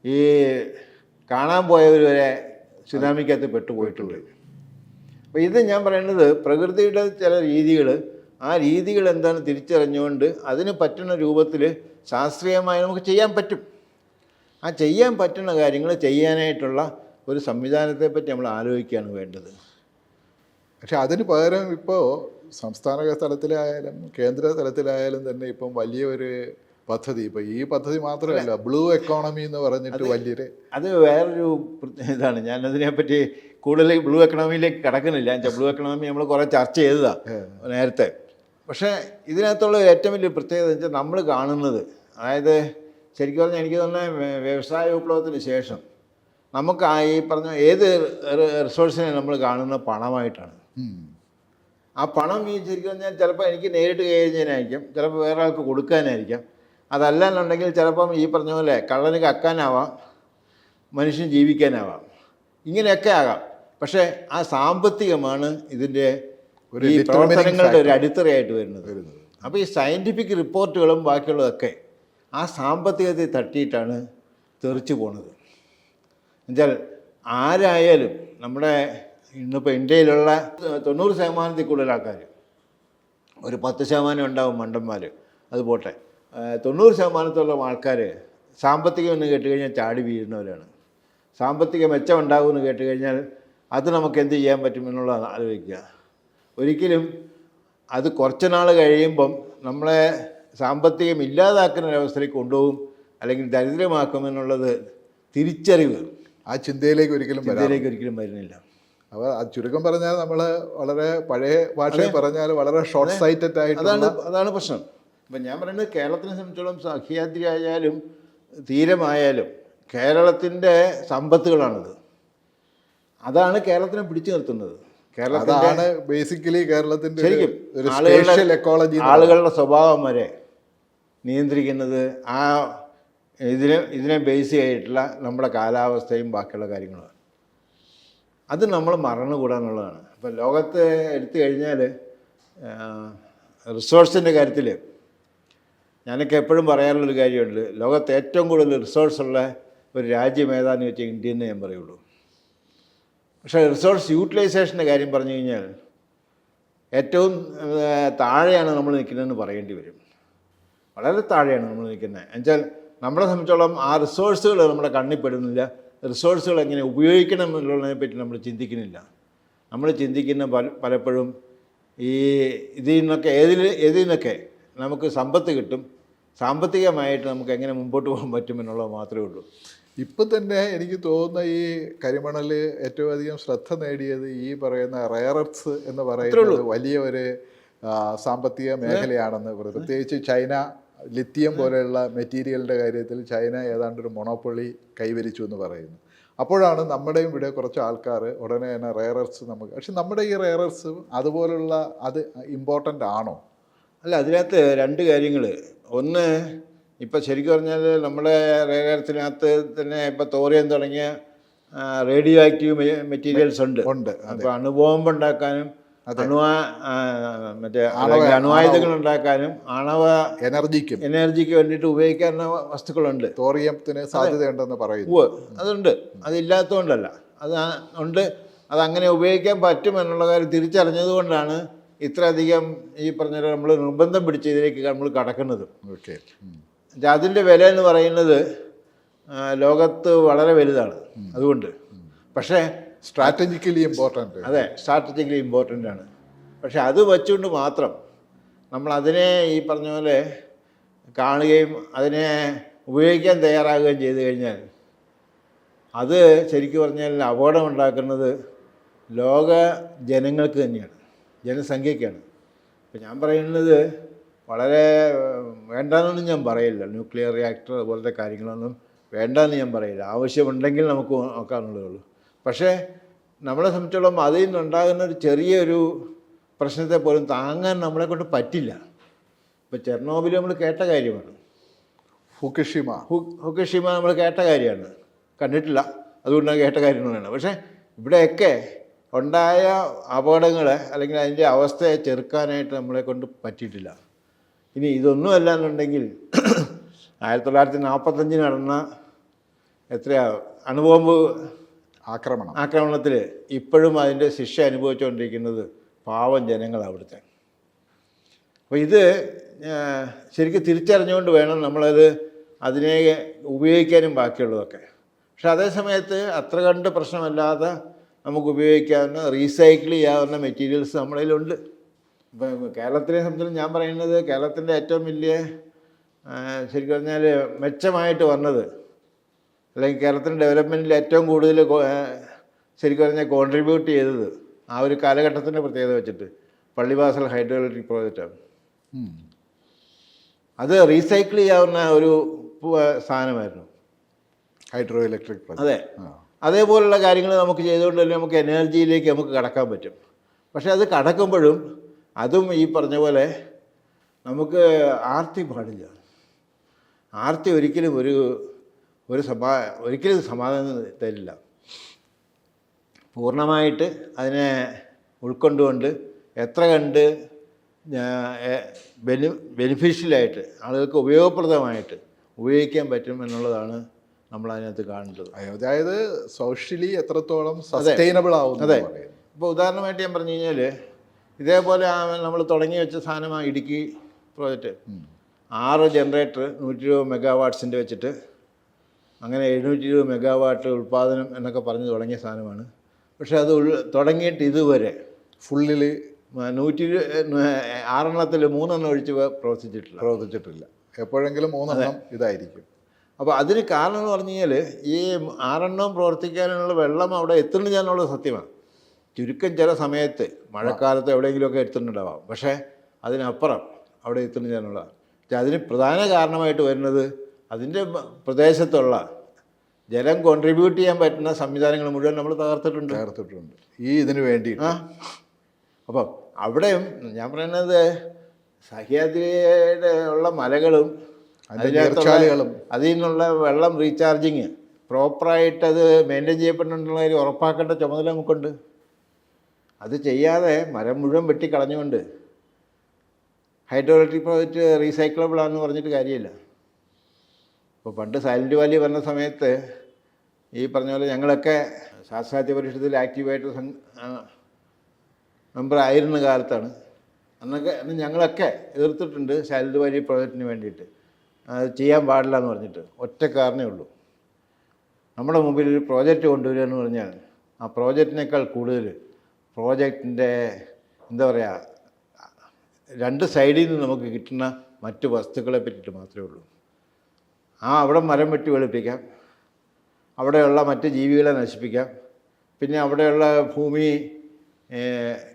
ഈ കാണാൻ പോയവർ വരെ സുനാമിക്കകത്ത് പെട്ടുപോയിട്ടുണ്ട്. അപ്പോൾ ഇത് ഞാൻ പറയുന്നത് പ്രകൃതിയുടെ ചില രീതികൾ, ആ രീതികൾ എന്താണ് തിരിച്ചറിഞ്ഞുകൊണ്ട് അതിന് പറ്റുന്ന രൂപത്തിൽ ശാസ്ത്രീയമായി നമുക്ക് ചെയ്യാൻ പറ്റും. ആ ചെയ്യാൻ പറ്റുന്ന കാര്യങ്ങൾ ചെയ്യാനായിട്ടുള്ള ഒരു സംവിധാനത്തെപ്പറ്റി നമ്മൾ ആലോചിക്കുകയാണ് വേണ്ടത്. പക്ഷെ അതിന് പകരം ഇപ്പോൾ സംസ്ഥാന തലത്തിലായാലും കേന്ദ്ര തലത്തിലായാലും തന്നെ ഇപ്പം വലിയൊരു പദ്ധതി, ഇപ്പോൾ ഈ പദ്ധതി മാത്രമല്ല, ബ്ലൂ എക്കോണമി എന്ന് പറഞ്ഞിട്ട് വലിയൊരു, അത് വേറൊരു ഇതാണ്. ഞാനതിനെപ്പറ്റി കൂടുതൽ ബ്ലൂ എക്കണോമിയിലേക്ക് കടക്കുന്നില്ല. ബ്ലൂ എക്കണോമി നമ്മൾ കുറേ ചർച്ച ചെയ്തതാണ് നേരത്തെ. പക്ഷേ ഇതിനകത്തുള്ള ഏറ്റവും വലിയ പ്രത്യേകത എന്ന് വെച്ചാൽ നമ്മൾ കാണുന്നത്, അതായത് ശരിക്കും പറഞ്ഞാൽ എനിക്ക് തോന്നുന്നത് വ്യവസായ വിപ്ലവത്തിന് ശേഷം നമുക്ക് ഈ പറഞ്ഞ ഏത് റിസോഴ്സിനെ നമ്മൾ കാണുന്ന പണമായിട്ടാണ്. ആ പണം ഈ ശരിക്കും പറഞ്ഞാൽ ചിലപ്പോൾ എനിക്ക് നേരിട്ട് കഴിഞ്ഞായിരിക്കും, ചിലപ്പോൾ വേറെ ആൾക്ക് കൊടുക്കാനായിരിക്കാം, അതല്ല എന്നുണ്ടെങ്കിൽ ചിലപ്പം ഈ പറഞ്ഞ പോലെ കള്ളന് കക്കാനാവാം, മനുഷ്യൻ ജീവിക്കാനാവാം, ഇങ്ങനെയൊക്കെ ആകാം. പക്ഷേ ആ സാമ്പത്തികമാണ് ഇതിൻ്റെ ഈ പ്രവർത്തനങ്ങളുടെ ഒരു അടിത്തറയായിട്ട് വരുന്നത്. അപ്പോൾ ഈ സയൻറ്റിഫിക് റിപ്പോർട്ടുകളും ബാക്കിയുള്ളതൊക്കെ ആ സാമ്പത്തികത്തെ തട്ടിയിട്ടാണ് തെറിച്ചു പോണത്. എന്നുവെച്ചാൽ ആരായാലും നമ്മുടെ ഇന്നിപ്പോൾ ഇന്ത്യയിലുള്ള 90% കൂടുതൽ ആൾക്കാർ, ഒരു 10% ഉണ്ടാവും മണ്ടന്മാർ, അത് പോട്ടെ, 90% ആൾക്കാർ സാമ്പത്തികം എന്ന് കേട്ട് കഴിഞ്ഞാൽ ചാടി വീഴുന്നവരാണ്. സാമ്പത്തിക മെച്ചം ഉണ്ടാകുമെന്ന് കേട്ട് കഴിഞ്ഞാൽ അത് നമുക്ക് എന്ത് ചെയ്യാൻ പറ്റുമെന്നുള്ളത് ആലോചിക്കുക. ഒരിക്കലും അത് കുറച്ച് നാൾ കഴിയുമ്പം നമ്മളെ സാമ്പത്തികം ഇല്ലാതാക്കുന്ന ഒരവസ്ഥയിലേക്ക് കൊണ്ടുപോകും, അല്ലെങ്കിൽ ദരിദ്രമാക്കുമെന്നുള്ളത് തിരിച്ചറിവ് ആ ചിന്തയിലേക്ക് ഒരിക്കലും വരുന്നില്ല. അപ്പോൾ അത് ചുരുക്കം പറഞ്ഞാൽ നമ്മൾ വളരെ പഴയ ഭാഷയിൽ പറഞ്ഞാൽ വളരെ ഷോർട്ട് സൈറ്റഡ് ആയിട്ട് അതാണ് പ്രശ്നം. ഇപ്പം ഞാൻ പറയുന്നത് കേരളത്തിനെ സംബന്ധിച്ചോളം സഹ്യാദ്രി ആയാലും തീരമായാലും കേരളത്തിൻ്റെ സമ്പത്തുകളാണത്. അതാണ് കേരളത്തിനെ പിടിച്ചു നിർത്തുന്നത്. കേരളത്തിലാണ് ബേസിക്കലി കേരളത്തിൻ്റെ ശരിക്കും ആളുകളുടെ സ്വഭാവം വരെ നിയന്ത്രിക്കുന്നത് ആ ഇതിനെ ബേസ് ചെയ്തിട്ടുള്ള നമ്മുടെ കാലാവസ്ഥയും ബാക്കിയുള്ള കാര്യങ്ങളുമാണ്. അത് നമ്മൾ മറന്നുകൂടാന്നുള്ളതാണ്. ഇപ്പം ലോകത്ത് എടുത്തു കഴിഞ്ഞാൽ റിസോഴ്സിൻ്റെ കാര്യത്തിൽ ഞാനൊക്കെ എപ്പോഴും പറയാറുള്ളൊരു കാര്യമുണ്ട്, ലോകത്ത് ഏറ്റവും കൂടുതൽ റിസോഴ്സുള്ള ഒരു രാജ്യം ഏതാണെന്ന് വെച്ചാൽ ഇന്ത്യ എന്ന് ഞാൻ പറയുള്ളൂ. പക്ഷേ റിസോഴ്സ് യൂട്ടിലൈസേഷൻ്റെ കാര്യം പറഞ്ഞു കഴിഞ്ഞാൽ ഏറ്റവും താഴെയാണ് നമ്മൾ നിൽക്കുന്നതെന്ന് പറയേണ്ടി വരും. വളരെ താഴെയാണ് നമ്മൾ നിൽക്കുന്നത്. എന്നുവെച്ചാൽ നമ്മളെ സംബന്ധിച്ചോളം ആ റിസോഴ്സുകൾ നമ്മുടെ കണ്ണിൽപ്പെടുന്നില്ല. റിസോഴ്സുകൾ എങ്ങനെ ഉപയോഗിക്കണം എന്നുള്ളതിനെ പറ്റി നമ്മൾ ചിന്തിക്കുന്നില്ല. നമ്മൾ ചിന്തിക്കുന്ന പലപ്പോഴും ഈ ഇതിൽ നിന്നൊക്കെ നമുക്ക് സമ്പത്ത് കിട്ടും, സാമ്പത്തികമായിട്ട് നമുക്ക് എങ്ങനെ മുമ്പോട്ട് പോകാൻ പറ്റുമെന്നുള്ളത് മാത്രമേ ഉള്ളൂ. ഇപ്പം തന്നെ എനിക്ക് തോന്നുന്ന ഈ കരിമണൽ ഏറ്റവും അധികം ശ്രദ്ധ നേടിയത് ഈ പറയുന്ന റെയർ എർത്ത്സ് എന്ന് പറയുന്നത് വലിയ ഒരു സാമ്പത്തിക മേഖലയാണെന്ന്, പ്രത്യേകിച്ച് ചൈന ലിത്തിയം പോലെയുള്ള മെറ്റീരിയലിൻ്റെ കാര്യത്തിൽ ചൈന ഏതാണ്ടൊരു മൊണോപ്പൊളി കൈവരിച്ചു എന്ന് പറയുന്നു. അപ്പോഴാണ് നമ്മുടെയും ഇവിടെ കുറച്ച് ആൾക്കാർ ഉടനെ തന്നെ റെയർ എർത്ത്സ് നമുക്ക്, പക്ഷെ നമ്മുടെ ഈ റെയർ എർത്ത്സ് അതുപോലുള്ള അത് ഇമ്പോർട്ടൻ്റ് ആണോ? അല്ല, അതിനകത്ത് രണ്ട് കാര്യങ്ങൾ. ഒന്ന്, ഇപ്പം ശരിക്കും പറഞ്ഞാൽ നമ്മുടെ റെയർ എർത്തിനകത്ത് തന്നെ ഇപ്പം തോറിയം തുടങ്ങിയ റേഡിയോ ആക്റ്റീവ് മെറ്റീരിയൽസ് ഉണ്ട്. അപ്പോൾ അണുബോംബ് ഉണ്ടാക്കാനും അണുവായുധങ്ങൾ ഉണ്ടാക്കാനും ആണവ എനർജിക്ക് വേണ്ടിയിട്ട് ഉപയോഗിക്കാവുന്ന വസ്തുക്കളുണ്ട്. തോറിയത്തിന് സാധ്യതയുണ്ടെന്ന് പറയുന്നു. അതുണ്ട്, അതില്ലാത്തതുകൊണ്ടല്ല, അത് ഉണ്ട്. അതങ്ങനെ ഉപയോഗിക്കാൻ പറ്റുമെന്നുള്ള കാര്യം തിരിച്ചറിഞ്ഞത് കൊണ്ടാണ് ഇത്രയധികം ഈ പറഞ്ഞ നമ്മൾ നിർബന്ധം പിടിച്ച് ഇതിലേക്ക് നമ്മൾ കടക്കുന്നത്. ഓക്കെ, അതിൻ്റെ വില എന്ന് പറയുന്നത് ലോകത്ത് വളരെ വലുതാണ്. അതുകൊണ്ട് പക്ഷേ സ്ട്രാറ്റജിക്കലി ഇമ്പോർട്ടൻ്റ്. അതെ, സ്ട്രാറ്റജിക്കലി ഇമ്പോർട്ടൻ്റ് ആണ്. പക്ഷെ അത് വെച്ചുകൊണ്ട് മാത്രം നമ്മൾ അതിനെ ഈ പറഞ്ഞ പോലെ കാണുകയും അതിനെ ഉപയോഗിക്കാൻ തയ്യാറാകുകയും ചെയ്തു കഴിഞ്ഞാൽ അത് ശരിക്കും പറഞ്ഞാൽ അപകടമുണ്ടാക്കുന്നത് ലോക ജനങ്ങൾക്ക് തന്നെയാണ്. ജനസംഖ്യയ്ക്കാണ്. ഇപ്പം ഞാൻ പറയുന്നത് വളരെ വേണ്ടാന്നൊന്നും ഞാൻ പറയില്ല. ന്യൂക്ലിയർ റിയാക്ടർ പോലത്തെ കാര്യങ്ങളൊന്നും വേണ്ടാന്ന് ഞാൻ പറയില്ല. ആവശ്യമുണ്ടെങ്കിൽ നമുക്ക് നോക്കാനുള്ളതേ ഉള്ളൂ. പക്ഷേ നമ്മളെ സംബന്ധിച്ചോളം അതിൽ നിന്നുണ്ടാകുന്ന ഒരു ചെറിയൊരു പ്രശ്നത്തെ പോലും താങ്ങാൻ നമ്മളെ കൊണ്ട് പറ്റില്ല. ഇപ്പോൾ ചെർണോബിൽ നമ്മൾ കേട്ട കാര്യമാണ്, ഫുക്കുഷിമ നമ്മൾ കേട്ട കാര്യമാണ്, കണ്ടിട്ടില്ല, അതുകൊണ്ടാണ് കേട്ട കാര്യങ്ങളാണ്. പക്ഷേ ഇവിടെയൊക്കെ ഉണ്ടായ അപകടങ്ങൾ അല്ലെങ്കിൽ അതിൻ്റെ അവസ്ഥയെ ചെറുക്കാനായിട്ട് നമ്മളെ കൊണ്ട് പറ്റിയിട്ടില്ല. ഇനി ഇതൊന്നും അല്ല എന്നുണ്ടെങ്കിൽ 1945 നടന്ന എത്രയാ അണുബോംബ് ആക്രമണത്തിൽ ഇപ്പോഴും അതിൻ്റെ ശിക്ഷ അനുഭവിച്ചുകൊണ്ടിരിക്കുന്നത് പാവം ജനങ്ങളാണ് അവിടുത്തെ. അപ്പോൾ ഇത് ശരിക്കും തിരിച്ചറിഞ്ഞുകൊണ്ട് വേണം നമ്മളത് അതിനെ ഉപയോഗിക്കാനും ബാക്കിയുള്ളതൊക്കെ. പക്ഷെ അതേ സമയത്ത് അത്ര കണ്ട് പ്രശ്നമല്ലാതെ നമുക്ക് ഉപയോഗിക്കാവുന്ന റീസൈക്കിൾ ചെയ്യാവുന്ന മെറ്റീരിയൽസ് നമ്മുടെ കയ്യിലുണ്ട്. ഇപ്പം കേരളത്തിനെ സംബന്ധിച്ച് ഞാൻ പറയുന്നത് കേരളത്തിൻ്റെ ഏറ്റവും വലിയ ശരിക്കും പറഞ്ഞാൽ മെച്ചമായിട്ട് വന്നത്, അല്ലെങ്കിൽ കേരളത്തിൻ്റെ ഡെവലപ്മെൻറ്റിൽ ഏറ്റവും കൂടുതൽ ശരിക്കും പറഞ്ഞാൽ കോൺട്രിബ്യൂട്ട് ചെയ്തത് ആ ഒരു കാലഘട്ടത്തിൻ്റെ പ്രത്യേകത വെച്ചിട്ട് പള്ളിവാസൽ ഹൈഡ്രോ ഇലക്ട്രിക് പ്രോജക്റ്റാണ്. അത് റീസൈക്കിൾ ചെയ്യാവുന്ന ഒരു സാധനമായിരുന്നു ഹൈഡ്രോ ഇലക്ട്രിക്. അതെ, അതേപോലുള്ള കാര്യങ്ങൾ നമുക്ക് ചെയ്തുകൊണ്ട് തന്നെ നമുക്ക് എനർജിയിലേക്ക് നമുക്ക് കടക്കാൻ പറ്റും. പക്ഷേ അത് കടക്കുമ്പോഴും അതും ഈ പറഞ്ഞ പോലെ നമുക്ക് ആർത്തി പാടില്ല. ആർത്തി ഒരിക്കലും ഒരിക്കലും സമാധാനം തരില്ല. പൂർണ്ണമായിട്ട് അതിനെ ഉൾക്കൊണ്ടുകൊണ്ട് എത്ര കണ്ട് ബെനിഫിഷ്യലായിട്ട് ആളുകൾക്ക് ഉപയോഗപ്രദമായിട്ട് ഉപയോഗിക്കാൻ പറ്റും എന്നുള്ളതാണ് നമ്മൾ അതിനകത്ത് കാണേണ്ടത്. അതായത് സോഷ്യലി എത്രത്തോളം സസ്റ്റൈനബിൾ ആവും. അതെ, ഇപ്പോൾ ഉദാഹരണമായിട്ട് ഞാൻ പറഞ്ഞു കഴിഞ്ഞാൽ ഇതേപോലെ നമ്മൾ തുടങ്ങി വെച്ച സാധനമാണ് ഇടുക്കി പ്രോജക്റ്റ്. 6 ജനറേറ്റർ 120 മെഗാവാട്ട്സിൻ്റെ വെച്ചിട്ട് അങ്ങനെ 720 മെഗാവാട്ട് ഉൽപ്പാദനം എന്നൊക്കെ പറഞ്ഞ് തുടങ്ങിയ സാധനമാണ്. പക്ഷേ അത് തുടങ്ങിയിട്ട് ഇതുവരെ ഫുള്ളിൽ 6 3 ഒഴിച്ച് പ്രവർത്തിച്ചിട്ടില്ല. എപ്പോഴെങ്കിലും 3 ഇതായിരിക്കും. അപ്പോൾ അതിന് കാരണം എന്ന് പറഞ്ഞു കഴിഞ്ഞാൽ ഈ 6 പ്രവർത്തിക്കാനുള്ള വെള്ളം അവിടെ എത്തുന്നില്ല എന്നുള്ളത് സത്യമാണ്. ചുരുക്കം ചില സമയത്ത് മഴക്കാലത്ത് എവിടെയെങ്കിലുമൊക്കെ എത്തുന്നുണ്ടാവാം, പക്ഷേ അതിനപ്പുറം അവിടെ എത്തുന്നില്ല എന്നുള്ളതാണ്. അതിന് പ്രധാന കാരണമായിട്ട് വരുന്നത് അതിൻ്റെ പ്രദേശത്തുള്ള ജലം കോൺട്രിബ്യൂട്ട് ചെയ്യാൻ പറ്റുന്ന സംവിധാനങ്ങൾ മുഴുവൻ നമ്മൾ തകർത്തിട്ടുണ്ട് ഈ ഇതിന് വേണ്ടി. അപ്പം അവിടെയും ഞാൻ പറയുന്നത് സഹ്യാദ്രിയുടെ ഉള്ള മലകളും അതിനകത്തുള്ള അതിൽ നിന്നുള്ള വെള്ളം റീചാർജിങ് പ്രോപ്പറായിട്ട് അത് മെയിൻറ്റെയിൻ ചെയ്യപ്പെടുന്നുണ്ടെന്നുള്ള കാര്യം ഉറപ്പാക്കേണ്ട ചുമതല നമുക്കുണ്ട്. അത് ചെയ്യാതെ മരം മുഴുവൻ വെട്ടിക്കളഞ്ഞുകൊണ്ട് ഹൈഡ്രോ ഇലക്ട്രിക് പ്രോജക്റ്റ് റീസൈക്കിളബിൾ ആണെന്ന് പറഞ്ഞിട്ട് കാര്യമില്ല. ഇപ്പോൾ പണ്ട് സൈലൻറ്റ് വാലി വന്ന സമയത്ത് ഈ പറഞ്ഞ പോലെ ഞങ്ങളൊക്കെ ശാസ്ത്രാജ്യ പരിഷത്തിൽ ആക്റ്റീവായിട്ട് മെമ്പർ ആയിരുന്ന കാലത്താണ്. അന്ന് ഞങ്ങളൊക്കെ എതിർത്തിട്ടുണ്ട് സൈലൻറ്റ് വാലി പ്രോജക്റ്റിന് വേണ്ടിയിട്ട്. അത് ചെയ്യാൻ പാടില്ല എന്ന് പറഞ്ഞിട്ട് ഒറ്റ കാരണമേ ഉള്ളൂ. നമ്മുടെ മുമ്പിൽ ഒരു പ്രോജക്റ്റ് കൊണ്ടുവരിക എന്ന് പറഞ്ഞാൽ ആ പ്രോജക്റ്റിനേക്കാൾ കൂടുതൽ പ്രോജക്റ്റിൻ്റെ എന്താ പറയുക 2 സൈഡിൽ നിന്ന് നമുക്ക് കിട്ടുന്ന മറ്റ് വസ്തുക്കളെ പറ്റിയിട്ട് മാത്രമേ ഉള്ളൂ. അവിടെ മരം വെട്ടി വെളുപ്പിക്കാം, അവിടെയുള്ള മറ്റ് ജീവികളെ നശിപ്പിക്കാം, പിന്നെ അവിടെയുള്ള ഭൂമി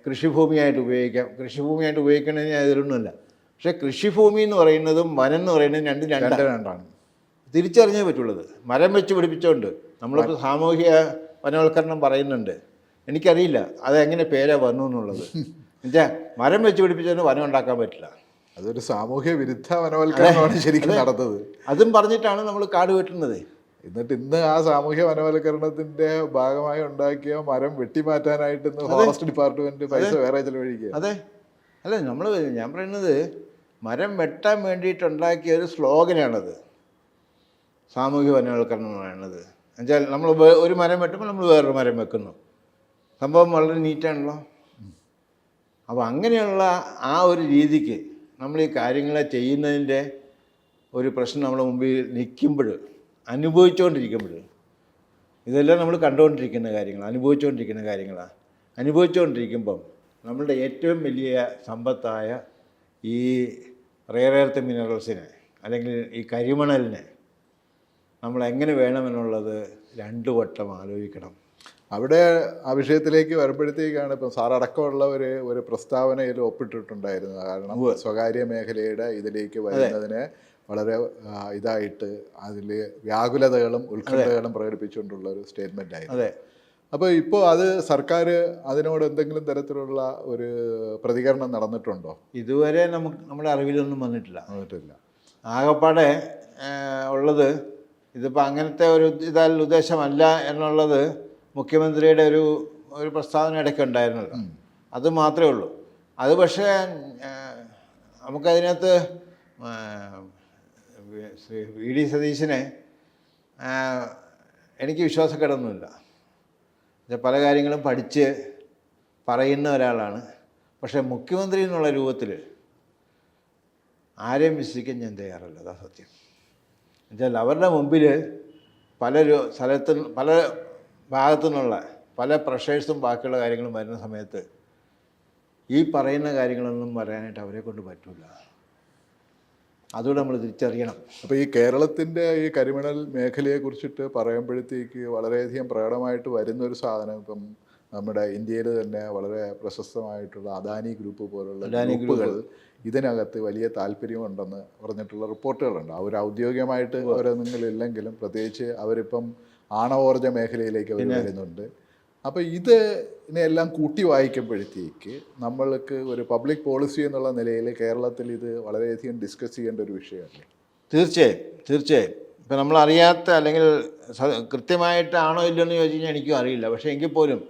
കൃഷിഭൂമിയായിട്ട് ഉപയോഗിക്കാം. കൃഷിഭൂമിയായിട്ട് ഉപയോഗിക്കണമെന്ന് അതിലൊന്നുമില്ല. പക്ഷേ കൃഷിഭൂമി എന്ന് പറയുന്നതും വനം എന്ന് പറയുന്നതും രണ്ടാണ്. തിരിച്ചറിഞ്ഞേ പറ്റുള്ളത്. മരം വെച്ച് പിടിപ്പിച്ചുകൊണ്ട് നമ്മളിപ്പോൾ സാമൂഹിക വനവൽക്കരണം പറയുന്നുണ്ട്. എനിക്കറിയില്ല അതെങ്ങനെ പേരാ വന്നു എന്നുള്ളത്. എന്നുവെച്ചാൽ മരം വെച്ച് പിടിപ്പിച്ചുകൊണ്ട് വനം ഉണ്ടാക്കാൻ പറ്റില്ല. അതൊരു സാമൂഹ്യ വിരുദ്ധ വനവൽക്കരണമാണ് ശരിക്കും നടന്നത്. അതും പറഞ്ഞിട്ടാണ് നമ്മൾ കാട് വെട്ടുന്നത്. എന്നിട്ട് ഇന്ന് ആ സാമൂഹ്യ വനവൽക്കരണത്തിന്റെ ഭാഗമായി ഉണ്ടാക്കിയ മരം വെട്ടിമാറ്റാനായിട്ട് ഇന്ന് ഫോറസ്റ്റ് ഡിപ്പാർട്ട്മെന്റ് പൈസ വേറെ ചെലവഴിക്കുക. അതെ, അല്ല ഞാൻ പറയുന്നത് മരം വെട്ടാൻ വേണ്ടിയിട്ടുണ്ടാക്കിയ ഒരു സ്ലോഗനാണത് സാമൂഹ്യ വനവൽക്കരണം എന്ന് പറയുന്നത്. എന്നുവെച്ചാൽ നമ്മൾ ഒരു മരം വെട്ടുമ്പോൾ നമ്മൾ വേറൊരു മരം വെക്കുന്നു. സംഭവം വളരെ നീറ്റാണല്ലോ. അപ്പോൾ അങ്ങനെയുള്ള ആ ഒരു രീതിക്ക് നമ്മൾ ഈ കാര്യങ്ങളെ ചെയ്യുന്നതിൻ്റെ ഒരു പ്രശ്നം നമ്മുടെ മുമ്പിൽ നിൽക്കുമ്പോൾ, അനുഭവിച്ചുകൊണ്ടിരിക്കുമ്പോൾ, ഇതെല്ലാം നമ്മൾ കണ്ടുകൊണ്ടിരിക്കുന്ന കാര്യങ്ങളാണ്, അനുഭവിച്ചുകൊണ്ടിരിക്കുമ്പം നമ്മളുടെ ഏറ്റവും വലിയ സമ്പത്തായ ഈ റെയർ എർത്ത് മിനറൽസിനെ അല്ലെങ്കിൽ ഈ കരിമണലിനെ നമ്മൾ എങ്ങനെ വേണമെന്നുള്ളത് 2 വട്ടം ആലോചിക്കണം. അവിടെ ആ വിഷയത്തിലേക്ക് വരുമ്പോഴത്തേക്കാണ് ഇപ്പം സാറടക്കമുള്ള ഒരു പ്രസ്താവനയിൽ ഒപ്പിട്ടിട്ടുണ്ടായിരുന്നു. കാരണം സ്വകാര്യ മേഖലയുടെ ഇതിലേക്ക് വരുന്നതിനെ വളരെ ഇതായിട്ട് അതിൽ വ്യാകുലതകളും ഉത്കണ്ഠകളും പ്രകടിപ്പിച്ചുകൊണ്ടുള്ള ഒരു സ്റ്റേറ്റ്മെൻ്റ് ആയിരുന്നു. അപ്പോൾ ഇപ്പോൾ അത് സർക്കാർ അതിനോട് എന്തെങ്കിലും തരത്തിലുള്ള ഒരു പ്രതികരണം നടന്നിട്ടുണ്ടോ? ഇതുവരെ നമ്മുടെ അറിവിലൊന്നും വന്നിട്ടില്ല. ആകപ്പാടെ ഉള്ളത് ഇതിപ്പോൾ അങ്ങനത്തെ ഒരു ഉദ്ദേശമല്ല എന്നുള്ളത് മുഖ്യമന്ത്രിയുടെ ഒരു പ്രസ്താവന ഇടയ്ക്ക് ഉണ്ടായിരുന്നല്ലോ, അത് മാത്രമേ ഉള്ളൂ. അത് പക്ഷേ നമുക്കതിനകത്ത് ശ്രീ വി ഡി സതീശനെ എനിക്ക് വിശ്വാസക്കേടൊന്നുമില്ല. പല കാര്യങ്ങളും പഠിച്ച് പറയുന്ന ഒരാളാണ്. പക്ഷേ മുഖ്യമന്ത്രി എന്നുള്ള രൂപത്തിൽ ആരെയും വിശ്വസിക്കാൻ ഞാൻ തയ്യാറല്ല. അതാ സത്യം. എന്നുവെച്ചാൽ അവരുടെ മുമ്പിൽ പല ഭാഗത്തു നിന്നുള്ള പല പ്രഷേഴ്സും ബാക്കിയുള്ള കാര്യങ്ങളും വരുന്ന സമയത്ത് ഈ പറയുന്ന കാര്യങ്ങളൊന്നും പറയാനായിട്ട് അവരെ കൊണ്ട് പറ്റില്ല. അതുകൂടെ നമ്മൾ തിരിച്ചറിയണം. അപ്പോൾ ഈ കേരളത്തിൻ്റെ ഈ കരിമണൽ മേഖലയെക്കുറിച്ചിട്ട് പറയുമ്പോഴത്തേക്ക് വളരെയധികം പ്രകടമായിട്ട് വരുന്നൊരു സാധനം ഇപ്പം നമ്മുടെ ഇന്ത്യയിൽ തന്നെ വളരെ പ്രശസ്തമായിട്ടുള്ള അദാനി ഗ്രൂപ്പ് പോലുള്ള ഗ്രൂപ്പുകൾ ഇതിനകത്ത് വലിയ താല്പര്യമുണ്ടെന്ന് പറഞ്ഞിട്ടുള്ള റിപ്പോർട്ടുകളുണ്ട്. അവർ ഔദ്യോഗികമായിട്ട് അവരൊന്നുമില്ലെങ്കിലും പ്രത്യേകിച്ച് അവരിപ്പം ആണവോർജ മേഖലയിലേക്ക് അവർ വരുന്നുണ്ട്. അപ്പോൾ ഇതിനെല്ലാം കൂട്ടി വായിക്കുമ്പോഴത്തേക്ക് നമ്മൾക്ക് ഒരു പബ്ലിക് പോളിസി എന്നുള്ള നിലയിൽ കേരളത്തിൽ ഇത് വളരെയധികം ഡിസ്കസ് ചെയ്യേണ്ട ഒരു വിഷയമല്ലേ? തീർച്ചയായും. ഇപ്പം നമ്മളറിയാത്ത അല്ലെങ്കിൽ കൃത്യമായിട്ടാണോ ഇല്ലയോ എന്ന് ചോദിച്ചു കഴിഞ്ഞാൽ എനിക്കും അറിയില്ല. പക്ഷേ എങ്കിൽ പോലും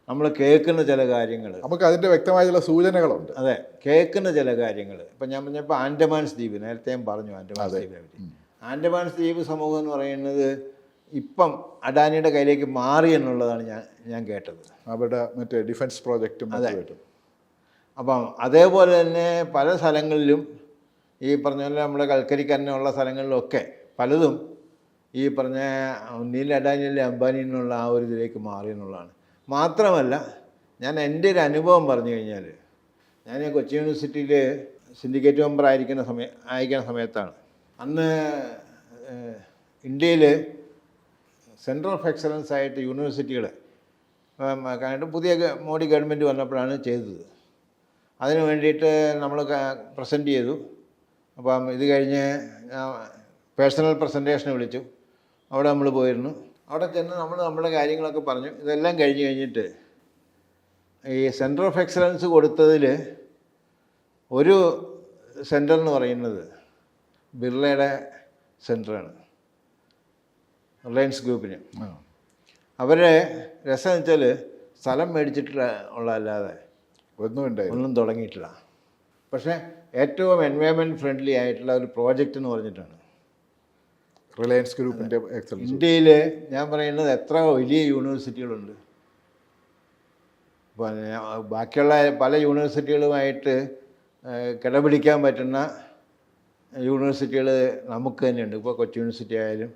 നമ്മൾ കേൾക്കുന്ന ചില കാര്യങ്ങൾ നമുക്ക് അതിൻ്റെ വ്യക്തമായ ചില സൂചനകളുണ്ട്. അതെ, കേൾക്കുന്ന ചില കാര്യങ്ങൾ. ഇപ്പം ഞാൻ പറഞ്ഞപ്പോൾ ആൻഡമാൻസ് ദ്വീപ്, നേരത്തെ ഞാൻ പറഞ്ഞു ആൻഡമാൻസ് ദ്വീപിനെ പറ്റി. ആൻഡമാൻസ് ദ്വീപ് സമൂഹം എന്ന് പറയുന്നത് ഇപ്പം അഡാനിയുടെ കയ്യിലേക്ക് മാറി എന്നുള്ളതാണ് ഞാൻ കേട്ടത്. അവിടെ മറ്റേ ഡിഫൻസ് പ്രോജക്റ്റും. അതെ. അപ്പം അതേപോലെ തന്നെ പല സ്ഥലങ്ങളിലും ഈ പറഞ്ഞ പോലെ നമ്മുടെ കൽക്കരിക്കരനുള്ള സ്ഥലങ്ങളിലൊക്കെ പലതും ഈ പറഞ്ഞ ഒന്നിൽ അഡാനിയിലെ അംബാനി എന്നുള്ള ആ ഒരു ഇതിലേക്ക് മാറി എന്നുള്ളതാണ്. മാത്രമല്ല, ഞാൻ എൻ്റെ ഒരു അനുഭവം പറഞ്ഞു കഴിഞ്ഞാൽ, ഞാൻ കൊച്ചി യൂണിവേഴ്സിറ്റിയിൽ സിൻഡിക്കേറ്റ് മെമ്പർ ആയിരിക്കുന്ന സമയത്താണ് അന്ന് ഇന്ത്യയിൽ സെൻറ്റർ ഓഫ് എക്സലൻസ് ആയിട്ട് യൂണിവേഴ്സിറ്റികൾ കണ്ടിട്ട് പുതിയ മോഡി ഗവൺമെൻറ് വന്നപ്പോഴാണ് ചെയ്തത്. അതിന് വേണ്ടിയിട്ട് നമ്മൾ പ്രസൻറ്റ് ചെയ്തു. അപ്പം ഇത് കഴിഞ്ഞ് പേഴ്സണൽ പ്രസൻറ്റേഷന് വിളിച്ചു. അവിടെ നമ്മൾ പോയിരുന്നു. അവിടെ ചെന്ന് നമ്മുടെ കാര്യങ്ങളൊക്കെ പറഞ്ഞു. ഇതെല്ലാം കഴിഞ്ഞിട്ട് ഈ സെൻറ്റർ ഓഫ് എക്സലൻസ് കൊടുത്തതിൽ ഒരു സെൻറ്റർ എന്ന് പറയുന്നത് ബിർളയുടെ സെൻറ്ററാണ്, റിലയൻസ് ഗ്രൂപ്പിന്. അവരെ രസം വെച്ചാൽ സ്ഥലം മേടിച്ചിട്ടുള്ള അല്ലാതെ ഒന്നും തുടങ്ങിയിട്ടില്ല. പക്ഷേ ഏറ്റവും എൻവയോൺമെൻറ്റ് ഫ്രണ്ട്ലി ആയിട്ടുള്ള ഒരു പ്രോജക്റ്റ് എന്ന് പറഞ്ഞിട്ടാണ് റിലയൻസ് ഗ്രൂപ്പിൻ്റെ എക്സലൻസ്. ഇന്ത്യയിൽ ഞാൻ പറയുന്നത് എത്ര വലിയ യൂണിവേഴ്സിറ്റികളുണ്ട്. ബാക്കിയുള്ള പല യൂണിവേഴ്സിറ്റികളുമായിട്ട് കിടപിടിക്കാൻ പറ്റുന്ന യൂണിവേഴ്സിറ്റികൾ നമുക്ക് തന്നെയുണ്ട്. ഇപ്പോൾ കൊച്ചി യൂണിവേഴ്സിറ്റി ആയാലും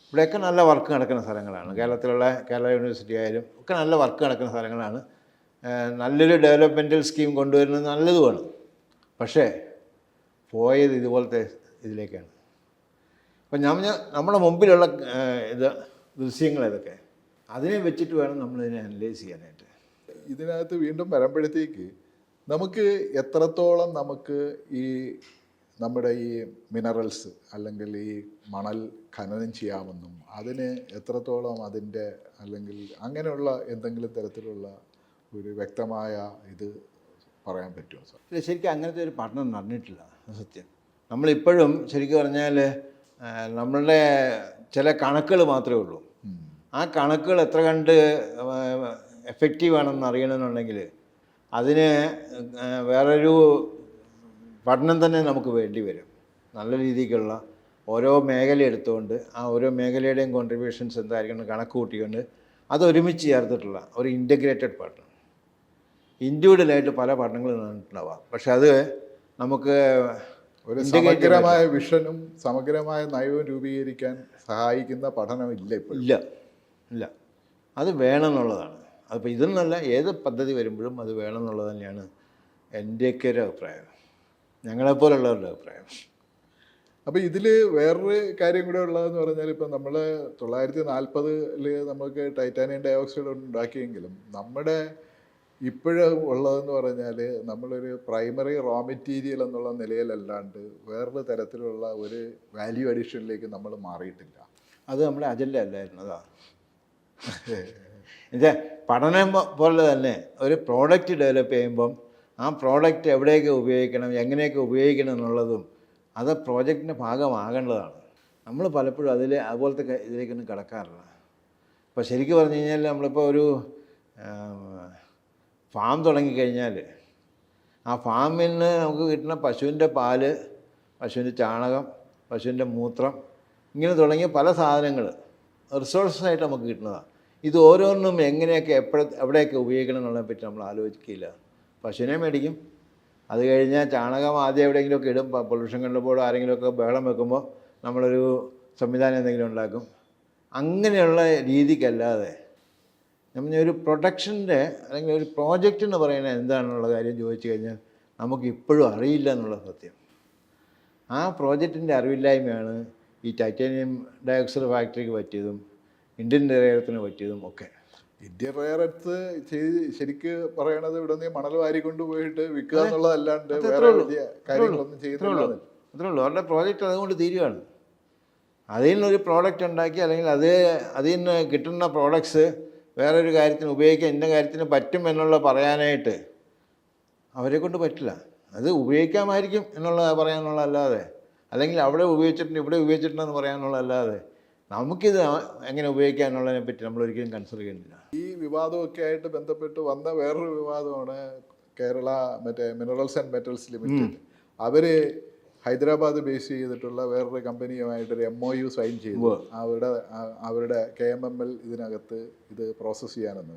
ഇവിടെയൊക്കെ നല്ല വർക്ക് നടക്കുന്ന സ്ഥലങ്ങളാണ്. കേരള യൂണിവേഴ്സിറ്റി ആയാലും ഒക്കെ നല്ല വർക്ക് നടക്കുന്ന സ്ഥലങ്ങളാണ്. നല്ലൊരു ഡെവലപ്മെൻറ്റൽ സ്കീം കൊണ്ടുവരുന്നത് നല്ലതുമാണ്. പക്ഷേ പോയത് ഇതുപോലത്തെ ഇതിലേക്കാണ്. അപ്പം നമ്മുടെ മുമ്പിലുള്ള ദൃശ്യങ്ങൾ ഇതൊക്കെ അതിനെ വെച്ചിട്ട് വേണം നമ്മളിതിനെ അനലൈസ് ചെയ്യാനായിട്ട്. ഇതിനകത്ത് വീണ്ടും വരുമ്പോഴത്തേക്ക് നമുക്ക് എത്രത്തോളം നമുക്ക് നമ്മുടെ ഈ മിനറൽസ് അല്ലെങ്കിൽ ഈ മണൽ ഖനനം ചെയ്യാമെന്നും അതിന് എത്രത്തോളം അതിൻ്റെ അല്ലെങ്കിൽ അങ്ങനെയുള്ള എന്തെങ്കിലും തരത്തിലുള്ള ഒരു വ്യക്തമായ ഇത് പറയാൻ പറ്റുമോ സാർ? ഇല്ല, ശരിക്കും അങ്ങനത്തെ ഒരു പഠനം നടന്നിട്ടില്ല. സത്യം. നമ്മളിപ്പോഴും ശരിക്കും പറഞ്ഞാൽ നമ്മളുടെ ചില കണക്കുകൾ മാത്രമേ ഉള്ളൂ. ആ കണക്കുകൾ എത്ര കണ്ട് എഫക്റ്റീവാണെന്ന് അറിയണമെന്നുണ്ടെങ്കിൽ അതിന് വേറൊരു പഠനം തന്നെ നമുക്ക് വേണ്ടി വരും. നല്ല രീതിക്കുള്ള ഓരോ മേഖല എടുത്തുകൊണ്ട് ആ ഓരോ മേഖലയുടെയും കോൺട്രിബ്യൂഷൻസ് എന്തായിരിക്കണം കണക്ക് കൂട്ടിക്കൊണ്ട് അത് ഒരുമിച്ച് ചേർത്തിട്ടുള്ള ഒരു ഇൻ്റഗ്രേറ്റഡ് പഠനം. ഇൻഡിവിജ്വലായിട്ട് പല പഠനങ്ങളും നടന്നിട്ടുണ്ടാവാം. പക്ഷെ അത് നമുക്ക് ഒരു സമഗ്രമായ വിഷനും സമഗ്രമായ നയവും രൂപീകരിക്കാൻ സഹായിക്കുന്ന പഠനം ഇല്ല. അത് വേണമെന്നുള്ളതാണ്. അതിപ്പോൾ ഇതെന്നല്ല, ഏത് പദ്ധതി വരുമ്പോഴും അത് വേണമെന്നുള്ളത് തന്നെയാണ് എൻ്റെയൊക്കെ ഒരു അഭിപ്രായം, ഞങ്ങളെപ്പോലുള്ളവരുടെ അഭിപ്രായം. അപ്പോൾ ഇതിൽ വേറൊരു കാര്യം കൂടെ ഉള്ളതെന്ന് പറഞ്ഞാൽ ഇപ്പം നമ്മൾ 1940 നമുക്ക് ടൈറ്റാനിയം ഡയോക്സൈഡ് ഉണ്ടാക്കിയെങ്കിലും നമ്മുടെ ഇപ്പോഴും ഉള്ളതെന്ന് പറഞ്ഞാൽ നമ്മളൊരു പ്രൈമറി റോ മെറ്റീരിയൽ എന്നുള്ള നിലയിലല്ലാണ്ട് വേറൊരു തരത്തിലുള്ള ഒരു വാല്യൂ അഡീഷനിലേക്ക് നമ്മൾ മാറിയിട്ടില്ല. അത് നമ്മുടെ അജണ്ട അല്ലായിരുന്നു. അതാ എന്നുവെച്ചാൽ പഠനം പോലെ തന്നെ ഒരു പ്രോഡക്റ്റ് ഡെവലപ്പ് ചെയ്യുമ്പം ആ പ്രോഡക്റ്റ് എവിടെയൊക്കെ ഉപയോഗിക്കണം, എങ്ങനെയൊക്കെ ഉപയോഗിക്കണം എന്നുള്ളതും അത് പ്രോജക്റ്റിൻ്റെ ഭാഗമാകേണ്ടതാണ്. നമ്മൾ പലപ്പോഴും അതുപോലത്തെ ഇതിലേക്കൊന്നും കിടക്കാറില്ല. ഇപ്പോൾ ശരിക്കും പറഞ്ഞു കഴിഞ്ഞാൽ നമ്മളിപ്പോൾ ഒരു ഫാം തുടങ്ങിക്കഴിഞ്ഞാൽ ആ ഫാമിൽ നിന്ന് നമുക്ക് കിട്ടുന്ന പശുവിൻ്റെ പാല്, പശുവിൻ്റെ ചാണകം, പശുവിൻ്റെ മൂത്രം, ഇങ്ങനെ തുടങ്ങിയ പല സാധനങ്ങൾ റിസോഴ്സസായിട്ട് നമുക്ക് കിട്ടുന്നതാണ്. ഇത് ഓരോന്നും എങ്ങനെയൊക്കെ എവിടെയൊക്കെ ഉപയോഗിക്കണം എന്നുള്ളതിനെ പറ്റി നമ്മൾ ആലോചിക്കില്ല. പശുവിനെ മേടിക്കും, അത് കഴിഞ്ഞാൽ ചാണകം ആദ്യം എവിടെയെങ്കിലുമൊക്കെ ഇടും. പൊല്യൂഷൻ കണ്ടപ്പോൾ ആരെങ്കിലുമൊക്കെ ബഹളം വെക്കുമ്പോൾ നമ്മളൊരു സംവിധാനം എന്തെങ്കിലും ഉണ്ടാക്കും. അങ്ങനെയുള്ള രീതിക്കല്ലാതെ നമ്മൾ ഒരു പ്രൊഡക്ഷൻ്റെ അല്ലെങ്കിൽ ഒരു പ്രോജക്റ്റ് എന്ന് പറയുന്നത് എന്താണെന്നുള്ള കാര്യം ചോദിച്ചു കഴിഞ്ഞാൽ നമുക്ക് ഇപ്പോഴും അറിയില്ല എന്നുള്ള സത്യം. ആ പ്രോജക്റ്റിൻ്റെ അറിവില്ലായ്മയാണ് ഈ ടൈറ്റാനിയം ഡയോക്സൈഡ് ഫാക്ടറിക്ക് പറ്റിയതും ഇന്ത്യൻ റെയർ പറ്റിയതും ഒക്കെ. ഇന്ത്യൻ റെയർ എർത്ത് ശരിക്ക് പറയണത് ഇവിടെ നിന്ന് മണൽ വാരി കൊണ്ടുപോയിട്ട് വിൽക്കുക എന്നുള്ളതല്ലാണ്ട് വേറെ വലിയ കാര്യങ്ങളൊന്നും ചെയ്യുന്നില്ല. അത്രേ ഉള്ളൂ. അവരുടെ പ്രോജക്റ്റ് അതുകൊണ്ട് തീരുകയാണ്. അതിൽ നിന്നൊരു പ്രോഡക്റ്റ് ഉണ്ടാക്കി അല്ലെങ്കിൽ അതിൽ നിന്ന് കിട്ടുന്ന പ്രോഡക്ട്സ് വേറൊരു കാര്യത്തിന് ഉപയോഗിക്കാൻ ഇന്ന കാര്യത്തിന് പറ്റും എന്നുള്ള പറയാനായിട്ട് അവരെ കൊണ്ട് പറ്റില്ല. അത് ഉപയോഗിക്കാമായിരിക്കും എന്നുള്ള പറയാനുള്ളതല്ലാതെ, അല്ലെങ്കിൽ അവിടെ ഉപയോഗിച്ചിട്ടുണ്ട് ഇവിടെ ഉപയോഗിച്ചിട്ടുണ്ടെന്ന് പറയാനുള്ളതല്ലാതെ നമുക്കിത് എങ്ങനെ ഉപയോഗിക്കുക എന്നുള്ളതിനെ പറ്റി നമ്മൾ ഒരിക്കലും കൺസിഡർ ചെയ്യുന്നില്ല. ഈ വിവാദമൊക്കെ ആയിട്ട് ബന്ധപ്പെട്ട് വന്ന വേറൊരു വിവാദമാണ് Kerala minerals and metals limited. അവർ ഹൈദരാബാദ് ബേസ് ചെയ്തിട്ടുള്ള വേറൊരു കമ്പനിയുമായിട്ടൊരു MOU സൈൻ ചെയ്തു അവരുടെ KMML ഇതിനകത്ത് ഇത് പ്രോസസ്സ് ചെയ്യാനെന്ന്.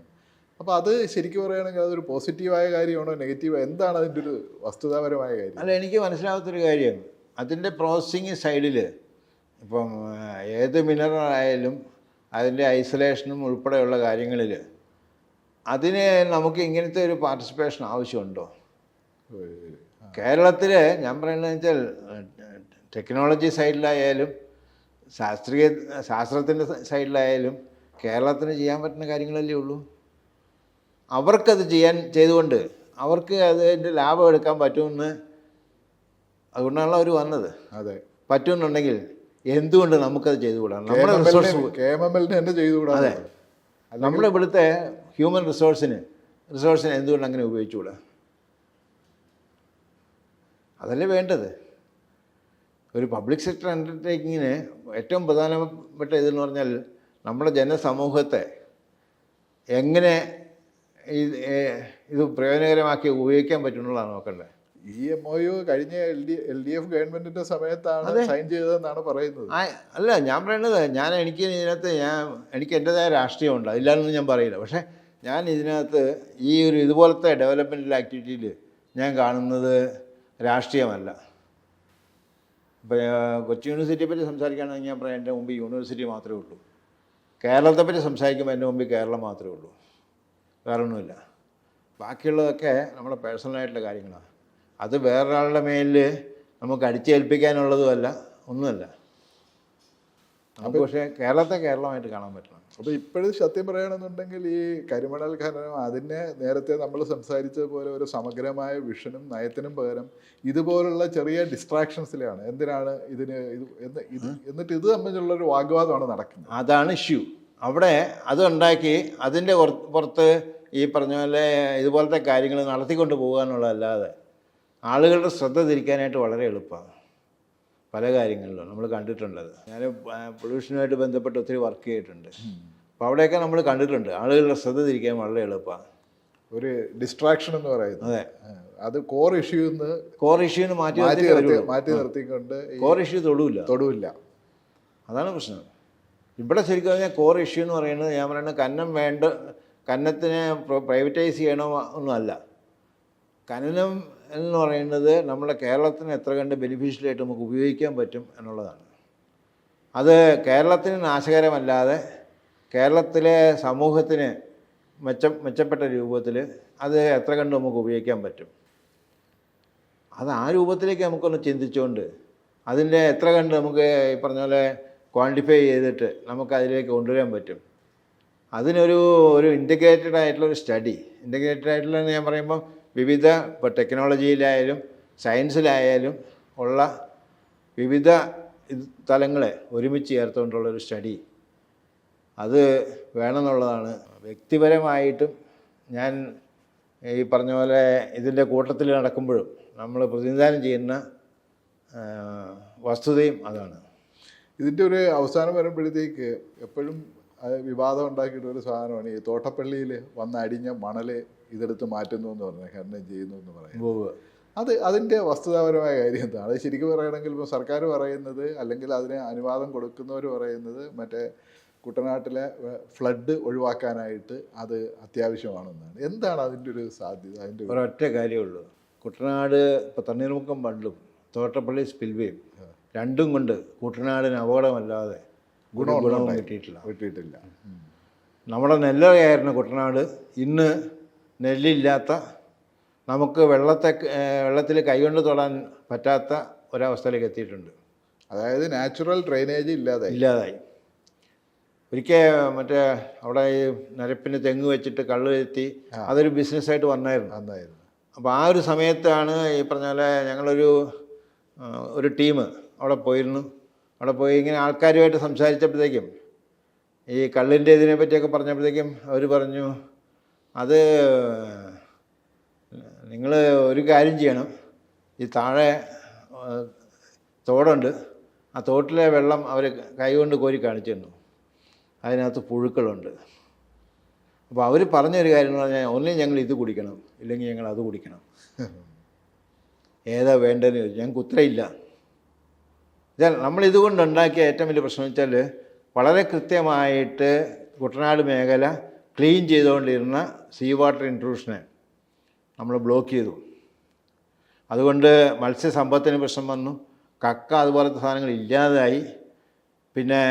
അപ്പോൾ അത് ശരിക്കും പറയുകയാണെങ്കിൽ അതൊരു പോസിറ്റീവായ കാര്യമാണോ നെഗറ്റീവ്, എന്താണ് അതിൻ്റെ ഒരു വസ്തുതാപരമായ കാര്യം? അല്ല, എനിക്ക് മനസ്സിലാകാത്തൊരു കാര്യം, അതിൻ്റെ പ്രോസസ്സിങ് സൈഡിൽ ഇപ്പം ഏത് മിനറൽ ആയാലും അതിൻ്റെ ഐസൊലേഷനും ഉൾപ്പെടെയുള്ള കാര്യങ്ങളിൽ അതിന് നമുക്ക് ഇങ്ങനത്തെ ഒരു പാർട്ടിസിപ്പേഷൻ ആവശ്യമുണ്ടോ? കേരളത്തിൽ ഞാൻ പറയുന്നത് വെച്ചാൽ ടെക്നോളജി സൈഡിലായാലും ശാസ്ത്രത്തിൻ്റെ സൈഡിലായാലും കേരളത്തിന് ചെയ്യാൻ പറ്റുന്ന കാര്യങ്ങളല്ലേ ഉള്ളൂ. അവർക്കത് ചെയ്തുകൊണ്ട് അവർക്ക് അതിൻ്റെ ലാഭം എടുക്കാൻ പറ്റുമെന്ന്, അതുകൊണ്ടാണല്ലോ അവർ വന്നത്. അതെ, പറ്റുമെന്നുണ്ടെങ്കിൽ എന്തുകൊണ്ട് നമുക്കത് ചെയ്തുകൂടാ? നമ്മുടെ KMML ചെയ്തുകൂടാ? അതെ, നമ്മുടെ ഇവിടുത്തെ ഹ്യൂമൻ റിസോഴ്സിനെ എന്തുകൊണ്ട് അങ്ങനെ ഉപയോഗിച്ചുകൂടാ? അതല്ലേ വേണ്ടത്. ഒരു പബ്ലിക് സെക്ടർ അണ്ടർടേക്കിങ്ങിന് ഏറ്റവും പ്രധാനപ്പെട്ട ഇതെന്ന് പറഞ്ഞാൽ നമ്മുടെ ജനസമൂഹത്തെ എങ്ങനെ ഇത് പ്രയോജനകരമാക്കി ഉപയോഗിക്കാൻ പറ്റുന്നതാണ് നോക്കേണ്ടത്. ഈ MOU കഴിഞ്ഞ LDF ഗവൺമെന്റിന്റെ സമയത്താണ് സൈൻ ചെയ്തതെന്നാണ് പറയുന്നത്. അല്ല, ഞാൻ പറയുന്നത് എനിക്ക് ഇതിനകത്ത് എനിക്ക് എൻ്റെതായ രാഷ്ട്രീയമുണ്ട്, അതില്ലാന്നൊന്നും ഞാൻ പറയില്ല. പക്ഷേ ഞാൻ ഇതിനകത്ത് ഈ ഒരു ഇതുപോലത്തെ ഡെവലപ്മെൻറ്റൽ ആക്ടിവിറ്റിയിൽ ഞാൻ കാണുന്നത് രാഷ്ട്രീയമല്ല. ഇപ്പോൾ കൊച്ചി യൂണിവേഴ്സിറ്റിയെ പറ്റി സംസാരിക്കുകയാണെങ്കിൽ ഞാൻ പറയാം, എൻ്റെ മുമ്പ് യൂണിവേഴ്സിറ്റി മാത്രമേ ഉള്ളൂ. കേരളത്തെ പറ്റി സംസാരിക്കുമ്പോൾ എൻ്റെ മുമ്പിൽ കേരളം മാത്രമേ ഉള്ളൂ, വേറെ ഒന്നുമില്ല. ബാക്കിയുള്ളതൊക്കെ നമ്മുടെ പേഴ്സണലായിട്ടുള്ള കാര്യങ്ങളാണ്. അത് വേറൊരാളുടെ മേലിൽ നമുക്ക് അടിച്ചേൽപ്പിക്കാനുള്ളതുമല്ല, ഒന്നുമല്ല. നമുക്ക് പക്ഷേ കേരളത്തെ കേരളമായിട്ട് കാണാൻ പറ്റണം. അപ്പോൾ ഇപ്പോഴും സത്യം പറയുകയാണെന്നുണ്ടെങ്കിൽ ഈ കരിമണൽ ഖനനം അതിനെ നേരത്തെ നമ്മൾ സംസാരിച്ചതുപോലെ ഒരു സമഗ്രമായ വിഷനും നയത്തിനും പകരം ഇതുപോലുള്ള ചെറിയ ഡിസ്ട്രാക്ഷൻസിലാണ്. എന്തിനാണ് എന്നിട്ട് ഇത് തമ്മിലുള്ളൊരു വാഗ്വാദമാണ് നടക്കുന്നത്. അതാണ് ഇഷ്യൂ. അവിടെ അതുണ്ടാക്കി അതിൻ്റെ പുറത്ത് ഈ പറഞ്ഞ പോലെ ഇതുപോലത്തെ കാര്യങ്ങൾ നടത്തിക്കൊണ്ട് പോകുക എന്നുള്ളതല്ലാതെ ആളുകളുടെ ശ്രദ്ധ തിരിക്കാനായിട്ട് വളരെ എളുപ്പമാണ്. പല കാര്യങ്ങളിലും നമ്മൾ കണ്ടിട്ടുണ്ടത്. ഞാൻ പൊല്യൂഷനുമായിട്ട് ബന്ധപ്പെട്ട് ഒത്തിരി വർക്ക് ചെയ്തിട്ടുണ്ട്. അപ്പോൾ അവിടെയൊക്കെ നമ്മൾ കണ്ടിട്ടുണ്ട് ആളുകളുടെ ശ്രദ്ധ തിരിക്കാൻ വളരെ എളുപ്പമാണ്. ഒരു ഡിസ്ട്രാക്ഷൻ എന്ന് പറയുന്നത്. അതെ, അത് കോർ ഇഷ്യൂന്ന് മാറ്റി നിർത്തിക്കൊണ്ട് കോർ ഇഷ്യൂ തൊടൂല്ല. അതാണ് പ്രശ്നം. ഇവിടെ ശരിക്കും പറഞ്ഞാൽ കോർ ഇഷ്യൂ എന്ന് പറയുന്നത്, ഞാൻ പറയുന്നത് കന്നത്തിനെ പ്രൈവറ്റൈസ് ചെയ്യണോ ഒന്നുമല്ല. ഖനനം എന്ന് പറയുന്നത് നമ്മുടെ കേരളത്തിന് എത്ര കണ്ട് ബെനിഫിഷ്യലായിട്ട് നമുക്ക് ഉപയോഗിക്കാൻ പറ്റും എന്നുള്ളതാണ്. അത് കേരളത്തിന് നാശകരമല്ലാതെ കേരളത്തിലെ സമൂഹത്തിന് മെച്ചപ്പെട്ട രൂപത്തിൽ അത് എത്ര കണ്ട് നമുക്ക് ഉപയോഗിക്കാൻ പറ്റും, അത് ആ രൂപത്തിലേക്ക് നമുക്കൊന്ന് ചിന്തിച്ചുകൊണ്ട് അതിൻ്റെ എത്ര കണ്ട് നമുക്ക് ഈ പറഞ്ഞ പോലെ ക്വാണ്ടിഫൈ ചെയ്തിട്ട് നമുക്ക് അതിലേക്ക് കൊണ്ടുവരാൻ പറ്റും? ഒരു ഇൻ്റഗ്രേറ്റഡ് ആയിട്ടുള്ളൊരു സ്റ്റഡി, ഇൻ്റഗ്രേറ്റഡ് ആയിട്ടുള്ള ഞാൻ പറയുമ്പോൾ വിവിധ ഇപ്പോൾ ടെക്നോളജിയിലായാലും സയൻസിലായാലും ഉള്ള വിവിധ തലങ്ങളെ ഒരുമിച്ച് ചേർത്തുകൊണ്ടുള്ളൊരു സ്റ്റഡി അത് വേണമെന്നുള്ളതാണ്. വ്യക്തിപരമായിട്ടും ഞാൻ ഈ പറഞ്ഞ പോലെ ഇതിൻ്റെ കൂട്ടത്തിൽ നടക്കുമ്പോഴും നമ്മൾ പ്രതിനിധാനം ചെയ്യുന്ന വസ്തുതയും അതാണ്. ഇതിൻ്റെ ഒരു അവസാനം വരുമ്പോഴത്തേക്ക് എപ്പോഴും വിവാദം ഉണ്ടാക്കിയിട്ട് ഒരു സാധനമാണ് ഈ തോട്ടപ്പള്ളിയിൽ വന്ന് അടിഞ്ഞ മണൽ ഇതെടുത്ത് മാറ്റുന്നു എന്ന് പറഞ്ഞാൽ ഖനനം ചെയ്യുന്നു എന്ന് പറയുന്നത്. അതിൻ്റെ വസ്തുതാപരമായ കാര്യം എന്താണ്? അത് ശരിക്കും പറയുകയാണെങ്കിൽ ഇപ്പോൾ സർക്കാർ പറയുന്നത്, അല്ലെങ്കിൽ അതിന് അനുവാദം കൊടുക്കുന്നവർ പറയുന്നത് മറ്റേ കുട്ടനാട്ടിലെ ഫ്ലഡ് ഒഴിവാക്കാനായിട്ട് അത് അത്യാവശ്യമാണെന്നാണ്. എന്താണ് അതിൻ്റെ ഒരു സാധ്യത? അതിൻ്റെ ഒരൊറ്റ കാര്യമുള്ളൂ. കുട്ടനാട് ഇപ്പോൾ തണ്ണീർമുക്കം ബണ്ടും തോട്ടപ്പള്ളി സ്പിൽവേയും രണ്ടും കൊണ്ട് കുട്ടനാടിന് അപകടമല്ലാതെ ഗുണവും കിട്ടിയിട്ടില്ല. നമ്മുടെ നെല്ലറയായിരുന്ന കുട്ടനാട് ഇന്ന് നെല്ലില്ലാത്ത, നമുക്ക് വെള്ളത്തിൽ കൈകൊണ്ട് തൊടാൻ പറ്റാത്ത ഒരവസ്ഥയിലേക്ക് എത്തിയിട്ടുണ്ട്. അതായത് നാച്ചുറൽ ഡ്രെയിനേജ് ഇല്ലാതായി. ഒരിക്കൽ മറ്റേ അവിടെ ഈ നരപ്പിന് തെങ്ങ് വെച്ചിട്ട് കള്ള് എത്തി അതൊരു ബിസിനസ്സായിട്ട് വന്നായിരുന്നു. അപ്പോൾ ആ ഒരു സമയത്താണ് ഈ പറഞ്ഞ പോലെ ഞങ്ങളൊരു ടീം അവിടെ പോയിരുന്നു. അവിടെ പോയി ഇങ്ങനെ ആൾക്കാരുമായിട്ട് സംസാരിച്ചപ്പോഴത്തേക്കും ഈ കള്ളിൻ്റെ ഇതിനെ പറ്റിയൊക്കെ പറഞ്ഞപ്പോഴത്തേക്കും അവർ പറഞ്ഞു, അത് നിങ്ങൾ ഒരു കാര്യം ചെയ്യണം, ഈ താഴെ തോടുണ്ട്, ആ തോട്ടിലെ വെള്ളം അവർ കൈകൊണ്ട് കോരി കാണിച്ചു തന്നു, അതിനകത്ത് പുഴുക്കളുണ്ട്. അപ്പോൾ അവർ പറഞ്ഞൊരു കാര്യം എന്ന് പറഞ്ഞാൽ, ഒന്നിനും ഞങ്ങൾ ഇത് കുടിക്കണം, ഇല്ലെങ്കിൽ ഞങ്ങൾ അത് കുടിക്കണം. ഏതാ വേണ്ടതെന്ന് ചോദിച്ചു. ഞങ്ങൾക്ക് ഉത്തരയില്ല. നമ്മളിതുകൊണ്ടുണ്ടാക്കിയ ഏറ്റവും വലിയ പ്രശ്നം വെച്ചാൽ വളരെ കൃത്യമായിട്ട് കുട്ടനാട് മേഖല ക്ലീൻ ചെയ്തുകൊണ്ടിരുന്ന സീ വാട്ടർ ഇൻട്രൂഷനെ നമ്മൾ ബ്ലോക്ക് ചെയ്തു. അതുകൊണ്ട് മത്സ്യസമ്പത്തിന് പ്രശ്നം വന്നു, കക്ക അതുപോലത്തെ സാധനങ്ങൾ ഇല്ലാതായി. പിന്നെ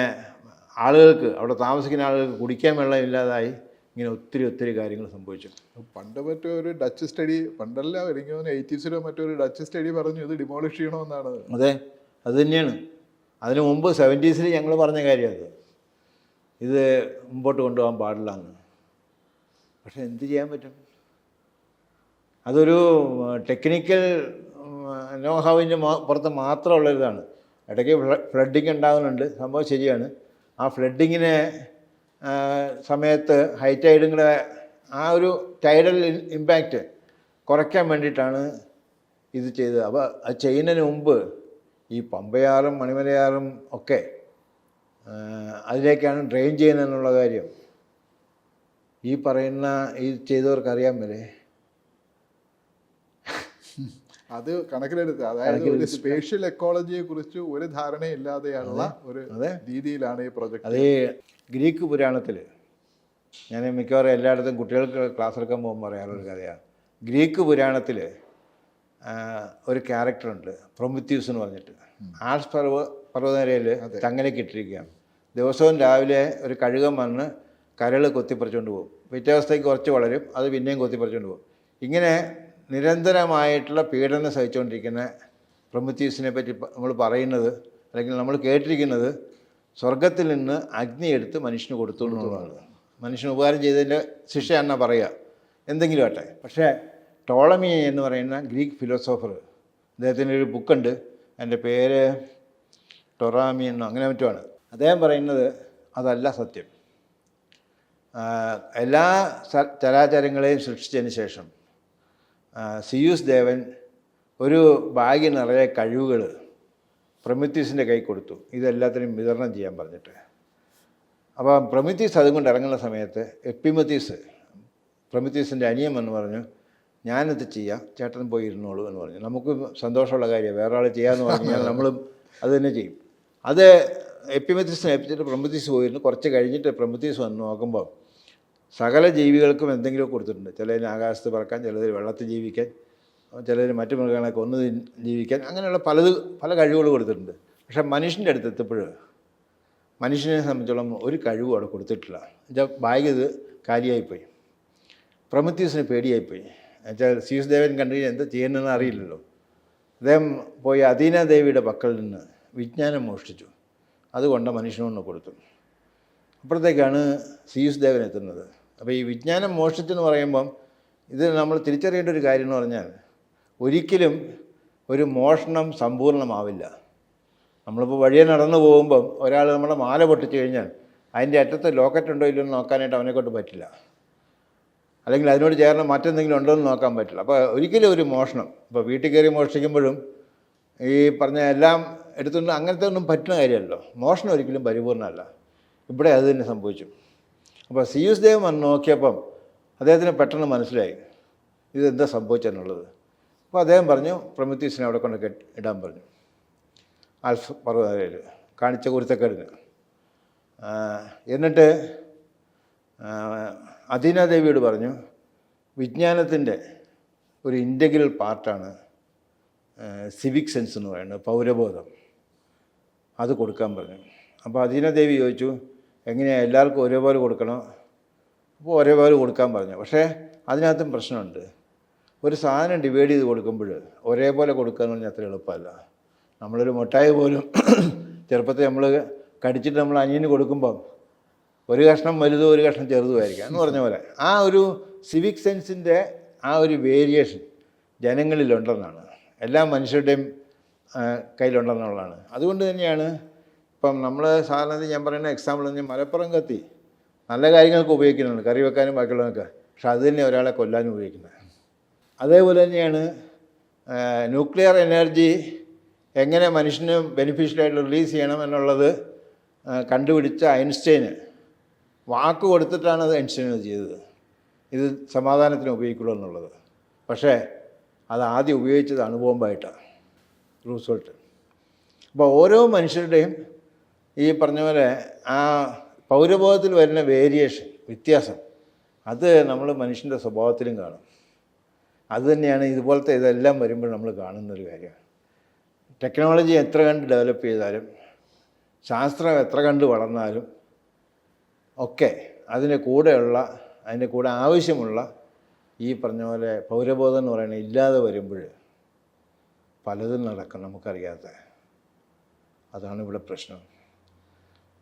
ആളുകൾക്ക്, അവിടെ താമസിക്കുന്ന ആളുകൾക്ക് കുടിക്കാൻ വെള്ളം ഇല്ലാതായി. ഇങ്ങനെ ഒത്തിരി കാര്യങ്ങൾ സംഭവിച്ചു. പണ്ട് മറ്റൊരു ഡച്ച് സ്റ്റഡി, പണ്ടല്ല എനിക്ക് 80s മറ്റൊരു ഡച്ച് സ്റ്റഡി പറഞ്ഞു ഇത് ഡിമോളിഷ് ചെയ്യണമെന്നാണ്. അതെ, അത് തന്നെയാണ്. അതിനു മുമ്പ് 70s ഞങ്ങൾ പറഞ്ഞ കാര്യം അത്, ഇത് മുമ്പോട്ട് കൊണ്ടുപോകാൻ പാടില്ല എന്ന്. പക്ഷെ എന്ത് ചെയ്യാൻ പറ്റും? അതൊരു ടെക്നിക്കൽ നോഹവിൻ്റെ പുറത്ത് മാത്രമുള്ളൊരിതാണ്. ഇടയ്ക്ക് ഫ്ലഡിങ് ഉണ്ടാകുന്നുണ്ട്, സംഭവം ശരിയാണ്. ആ ഫ്ലഡിങ്ങിന് സമയത്ത് ഹൈ ടൈഡിൻ്റെ ആ ഒരു ടൈഡൽ ഇമ്പാക്റ്റ് കുറയ്ക്കാൻ വേണ്ടിയിട്ടാണ് ഇത് ചെയ്തത്. അപ്പോൾ അത് ചെയ്യുന്നതിന് മുമ്പ് ഈ പമ്പയാറും മണിമലയാറും ഒക്കെ അതിലേക്കാണ് ഡ്രെയിൻ ചെയ്യുന്നതെന്നുള്ള കാര്യം ഈ പറയുന്ന ഈ ചെയ്തവർക്ക് അറിയാൻ വരെ. അത് കണക്കിലെടുത്ത്, അതായത് ഒരു സ്പേഷ്യൽ എക്കോളജിയെ കുറിച്ച് ഒരു ധാരണയില്ലാതെയുള്ള ഒരു രീതിയിലാണ് ഈ പ്രൊജക്ട്. അതേ ഗ്രീക്ക് പുരാണത്തിൽ, ഞാൻ മിക്കവാറും എല്ലായിടത്തും കുട്ടികൾക്ക് ക്ലാസ് എടുക്കാൻ പോകുമ്പോൾ പറയാറുള്ളൊരു കഥയാണ്. ഗ്രീക്ക് പുരാണത്തിൽ ഒരു ക്യാരക്ടറുണ്ട്, പ്രൊമിത്യൂസ് എന്ന് പറഞ്ഞിട്ട്. ആൾസ് പർവ്വതനിരയിൽ തങ്ങലേക്ക് ഇട്ടിരിക്കുകയാണ്. ദിവസവും രാവിലെ ഒരു കഴുകൻ വന്ന് കരൾ കൊത്തിപ്പറിച്ചുകൊണ്ട് പോകും. പിറ്റേ ദിവസത്തേക്ക് കുറച്ച് വളരും, അത് പിന്നെയും കൊത്തിപ്പറിച്ചുകൊണ്ട് പോകും. ഇങ്ങനെ നിരന്തരമായിട്ടുള്ള പീഡനം സഹിച്ചുകൊണ്ടിരിക്കുന്ന പ്രൊമിത്യൂസിനെ പറ്റി നമ്മൾ പറയുന്നത്, അല്ലെങ്കിൽ നമ്മൾ കേട്ടിരിക്കുന്നത്, സ്വർഗത്തിൽ നിന്ന് അഗ്നി എടുത്ത് മനുഷ്യന് കൊടുത്തു എന്നുള്ളതാണ്. മനുഷ്യന് ഉപകാരം ചെയ്തതിൻ്റെ ശിക്ഷയാണെന്നാണ് പറയുക, എന്തെങ്കിലും ആട്ടെ. പക്ഷേ ടോളമി എന്ന് പറയുന്ന ഗ്രീക്ക് ഫിലോസോഫർ, അദ്ദേഹത്തിൻ്റെ ഒരു ബുക്കുണ്ട്, എൻ്റെ പേര് ടൊറാമി എന്നോ അങ്ങനെ മറ്റുമാണ്. അദ്ദേഹം പറയുന്നത് അതല്ല സത്യം. എല്ലാ ചരാചരങ്ങളെയും സൃഷ്ടിച്ചതിന് ശേഷം സിയൂസ് ദേവൻ ഒരു ബാഗ് നിറയെ കഴിവുകൾ പ്രൊമിത്യൂസിൻ്റെ കൈ കൊടുത്തു, ഇതെല്ലാത്തിനും വിതരണം ചെയ്യാൻ പറഞ്ഞിട്ട്. അപ്പോൾ പ്രൊമിത്യൂസ് അതുകൊണ്ട് ഇറങ്ങുന്ന സമയത്ത് എപ്പിമത്തീസ്, പ്രൊമിത്യൂസിൻ്റെ അനിയൻ എന്ന് പറഞ്ഞു, ഞാനിത് ചെയ്യാം, ചേട്ടൻ പോയി ഇരുന്നോളൂ എന്ന് പറഞ്ഞു. നമുക്ക് സന്തോഷമുള്ള കാര്യമാണ്, വേറെ ആൾ ചെയ്യാമെന്ന് പറഞ്ഞു കഴിഞ്ഞാൽ നമ്മളും അത് തന്നെ ചെയ്യും. അത് എപ്പിമത്തീസിനെ ഏൽപ്പിച്ചിട്ട് പ്രൊമിത്യൂസ് പോയിരുന്നു. കുറച്ച് കഴിഞ്ഞിട്ട് പ്രൊമിത്യൂസ് വന്ന് നോക്കുമ്പോൾ സകല ജീവികൾക്കും എന്തെങ്കിലും കൊടുത്തിട്ടുണ്ട്. ചിലതിന് ആകാശത്ത് പറക്കാൻ, ചിലതിൽ വെള്ളത്തിൽ ജീവിക്കാൻ, ചിലതിന് മറ്റു മൃഗങ്ങളെ കൊന്ന് ജീവിക്കാൻ, അങ്ങനെയുള്ള പല കഴിവുകൾ കൊടുത്തിട്ടുണ്ട്. പക്ഷേ മനുഷ്യൻ്റെ അടുത്ത് എത്തപ്പോൾ മനുഷ്യനെ സംബന്ധിച്ചോളം ഒരു കഴിവും അവിടെ കൊടുത്തിട്ടില്ല. എന്നുവെച്ചാൽ ബാഗ് ഇത് കാലിയായിപ്പോയി. പ്രൊമിത്യൂസിന് പേടിയായിപ്പോയി. എന്നുവെച്ചാൽ സിയൂസ് ദേവൻ കണ്ടു കഴിഞ്ഞാൽ എന്താ ചെയ്യുന്നതെന്ന് അറിയില്ലല്ലോ. അദ്ദേഹം പോയി അദീനാദേവിയുടെ പക്കൽ നിന്ന് വിജ്ഞാനം മോഷ്ടിച്ചു. അതുകൊണ്ട് മനുഷ്യനൊന്ന് കൊടുത്തു. അപ്പോഴത്തേക്കാണ് സിയൂസ് ദേവൻ എത്തുന്നത്. അപ്പോൾ ഈ വിജ്ഞാനം മോഷ്ടിച്ചെന്ന് പറയുമ്പം ഇത് നമ്മൾ തിരിച്ചറിയേണ്ട ഒരു കാര്യം എന്ന് പറഞ്ഞാൽ ഒരിക്കലും ഒരു മോഷണം സമ്പൂർണ്ണമാവില്ല. നമ്മളിപ്പോൾ വഴിയെ നടന്നു പോകുമ്പം ഒരാൾ നമ്മുടെ മാല പൊട്ടിച്ച് കഴിഞ്ഞാൽ അതിൻ്റെ അറ്റത്ത് ലോക്കറ്റ് ഉണ്ടോ ഇല്ലയോ എന്ന് നോക്കാനായിട്ട് അവനെക്കൊണ്ട് പറ്റില്ല, അല്ലെങ്കിൽ അതിനോട് ചേർന്ന് മറ്റെന്തെങ്കിലും ഉണ്ടോ എന്ന് നോക്കാൻ പറ്റില്ല. അപ്പോൾ ഒരിക്കലും ഒരു മോഷണം, ഇപ്പോൾ വീട്ടിൽ കയറി മോഷ്ടിക്കുമ്പോഴും ഈ പറഞ്ഞ എല്ലാം എടുത്തുകൊണ്ട് അങ്ങനത്തെ ഒന്നും പറ്റുന്ന കാര്യമല്ലോ. മോഷണം ഒരിക്കലും പരിപൂർണ്ണമല്ല. ഇവിടെ അത് തന്നെ സംഭവിച്ചു. അപ്പോൾ സിയൂസ് ദേവൻ വന്ന് നോക്കിയപ്പം അദ്ദേഹത്തിന് പെട്ടെന്ന് മനസ്സിലായി ഇതെന്താ സംഭവിച്ചെന്നുള്ളത്. അപ്പോൾ അദ്ദേഹം പറഞ്ഞു പ്രൊമീത്തീസിനെ അവിടെ കൊണ്ട് ഇടാൻ പറഞ്ഞു, ആൽഫ് പർവ്വതയിൽ കാണിച്ച കുരുത്തക്കേടിന്. എന്നിട്ട് അദീനാദേവിയോട് പറഞ്ഞു വിജ്ഞാനത്തിൻ്റെ ഒരു ഇൻ്റഗ്രൽ പാർട്ടാണ് സിവിക് സെൻസ് എന്ന് പറയുന്നത്, പൗരബോധം. അത് കൊടുക്കാൻ പറഞ്ഞു. അപ്പോൾ അദീനാദേവി ചോദിച്ചു എങ്ങനെയാണ് എല്ലാവർക്കും ഒരേപോലെ കൊടുക്കണോ? അപ്പോൾ ഒരേപോലെ കൊടുക്കാൻ പറഞ്ഞു. പക്ഷേ അതിനകത്തും പ്രശ്നമുണ്ട്. ഒരു സാധനം ഡിവൈഡ് ചെയ്ത് കൊടുക്കുമ്പോൾ ഒരേപോലെ കൊടുക്കുക എന്ന് പറഞ്ഞാൽ അത്ര എളുപ്പമല്ല. നമ്മളൊരു മിഠായി പോലും ചെറുപ്പത്തിൽ നമ്മൾ കടിച്ചിട്ട് നമ്മൾ അനിയന് കൊടുക്കുമ്പം ഒരു കഷ്ണം വലുതും ഒരു കഷ്ണം ചെറുതുമായിരിക്കാം എന്ന് പറഞ്ഞ പോലെ ആ ഒരു സിവിക് സെൻസിൻ്റെ ആ ഒരു വേരിയേഷൻ ജനങ്ങളിലുണ്ടെന്നാണ്, എല്ലാ മനുഷ്യരുടെയും കയ്യിലുണ്ടെന്നുള്ളതാണ്. അതുകൊണ്ട് തന്നെയാണ് ഇപ്പം നമ്മൾ സാധാരണ ഞാൻ പറയുന്ന എക്സാമ്പിൾ പറഞ്ഞാൽ മലപ്പുറം കത്തി നല്ല കാര്യങ്ങൾക്ക് ഉപയോഗിക്കുന്നുണ്ട്, കറി വെക്കാനും ബാക്കിയുള്ളതൊക്കെ. പക്ഷെ അത് തന്നെ ഒരാളെ കൊല്ലാനും ഉപയോഗിക്കുന്നത്. അതേപോലെ തന്നെയാണ് ന്യൂക്ലിയർ എനർജി എങ്ങനെ മനുഷ്യന് ബെനിഫിഷ്യലായിട്ട് റിലീസ് ചെയ്യണം എന്നുള്ളത് കണ്ടുപിടിച്ച ഐൻസ്റ്റൈന് വാക്ക് കൊടുത്തിട്ടാണ് അത് ഐൻസ്റ്റൈൻ ചെയ്തത്, ഇത് സമാധാനത്തിന് ഉപയോഗിക്കുള്ളൂ എന്നുള്ളത്. പക്ഷേ അത് ആദ്യം ഉപയോഗിച്ചത് അണുബോംബായിട്ടാണ്, റൂസ്വെൽറ്റ്. അപ്പോൾ ഓരോ മനുഷ്യരുടെയും ഈ പറഞ്ഞ പോലെ ആ പൗരബോധത്തിൽ വരുന്ന വേരിയേഷൻ, വ്യത്യാസം, അത് നമ്മൾ മനുഷ്യൻ്റെ സ്വഭാവത്തിലും കാണും. അതുതന്നെയാണ് ഇതുപോലത്തെ ഇതെല്ലാം വരുമ്പോൾ നമ്മൾ കാണുന്നൊരു കാര്യമാണ്. ടെക്നോളജി എത്ര കണ്ട് ഡെവലപ്പ് ചെയ്താലും ശാസ്ത്രം എത്ര കണ്ട് വളർന്നാലും ഒക്കെ അതിൻ്റെ കൂടെ ആവശ്യമുള്ള ഈ പറഞ്ഞ പോലെ പൗരബോധം എന്ന് പറയുന്നത് ഇല്ലാതെ വരുമ്പോൾ പലതും നടക്കും നമുക്കറിയാത്ത. അതാണ് ഇവിടെ പ്രശ്നം.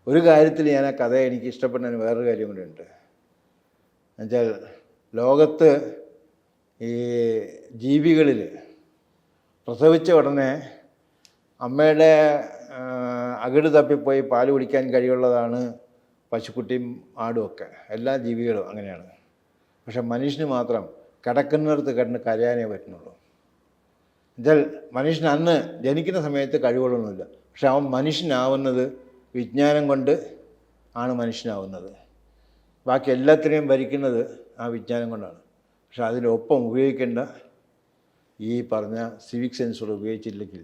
ഒരു കാര്യത്തിൽ ഞാൻ ആ കഥ എനിക്ക് ഇഷ്ടപ്പെട്ടതിന് വേറൊരു കാര്യം കൂടെ ഉണ്ട്. എന്നുവെച്ചാൽ ലോകത്ത് ഈ ജീവികളിൽ പ്രസവിച്ച ഉടനെ അമ്മയുടെ അകിട് തപ്പിപ്പോയി പാല് കുടിക്കാൻ കഴിയുള്ളതാണ് പശുക്കുട്ടിയും ആടുമൊക്കെ, എല്ലാ ജീവികളും അങ്ങനെയാണ്. പക്ഷെ മനുഷ്യന് മാത്രം കിടക്കുന്നിടത്ത് കിടന്ന് കരയാനേ പറ്റുന്നുള്ളൂ. എന്നുവെച്ചാൽ മനുഷ്യൻ അന്ന് ജനിക്കുന്ന സമയത്ത് കഴിവുകളൊന്നുമില്ല. പക്ഷെ അവൻ മനുഷ്യനാവുന്നത് വിജ്ഞാനം കൊണ്ട് ആണ് മനുഷ്യനാവുന്നത്. ബാക്കി എല്ലാത്തിനെയും ഭരിക്കുന്നത് ആ വിജ്ഞാനം കൊണ്ടാണ്. പക്ഷെ അതിനൊപ്പം ഉപയോഗിക്കേണ്ട ഈ പറഞ്ഞ സിവിക് സെൻസുകൾ ഉപയോഗിച്ചില്ലെങ്കിൽ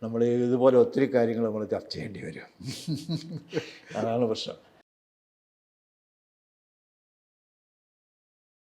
നമ്മൾ ഇതുപോലെ ഒത്തിരി കാര്യങ്ങൾ നമ്മൾ ചർച്ച ചെയ്യേണ്ടി വരും. അതാണ് പ്രശ്നം.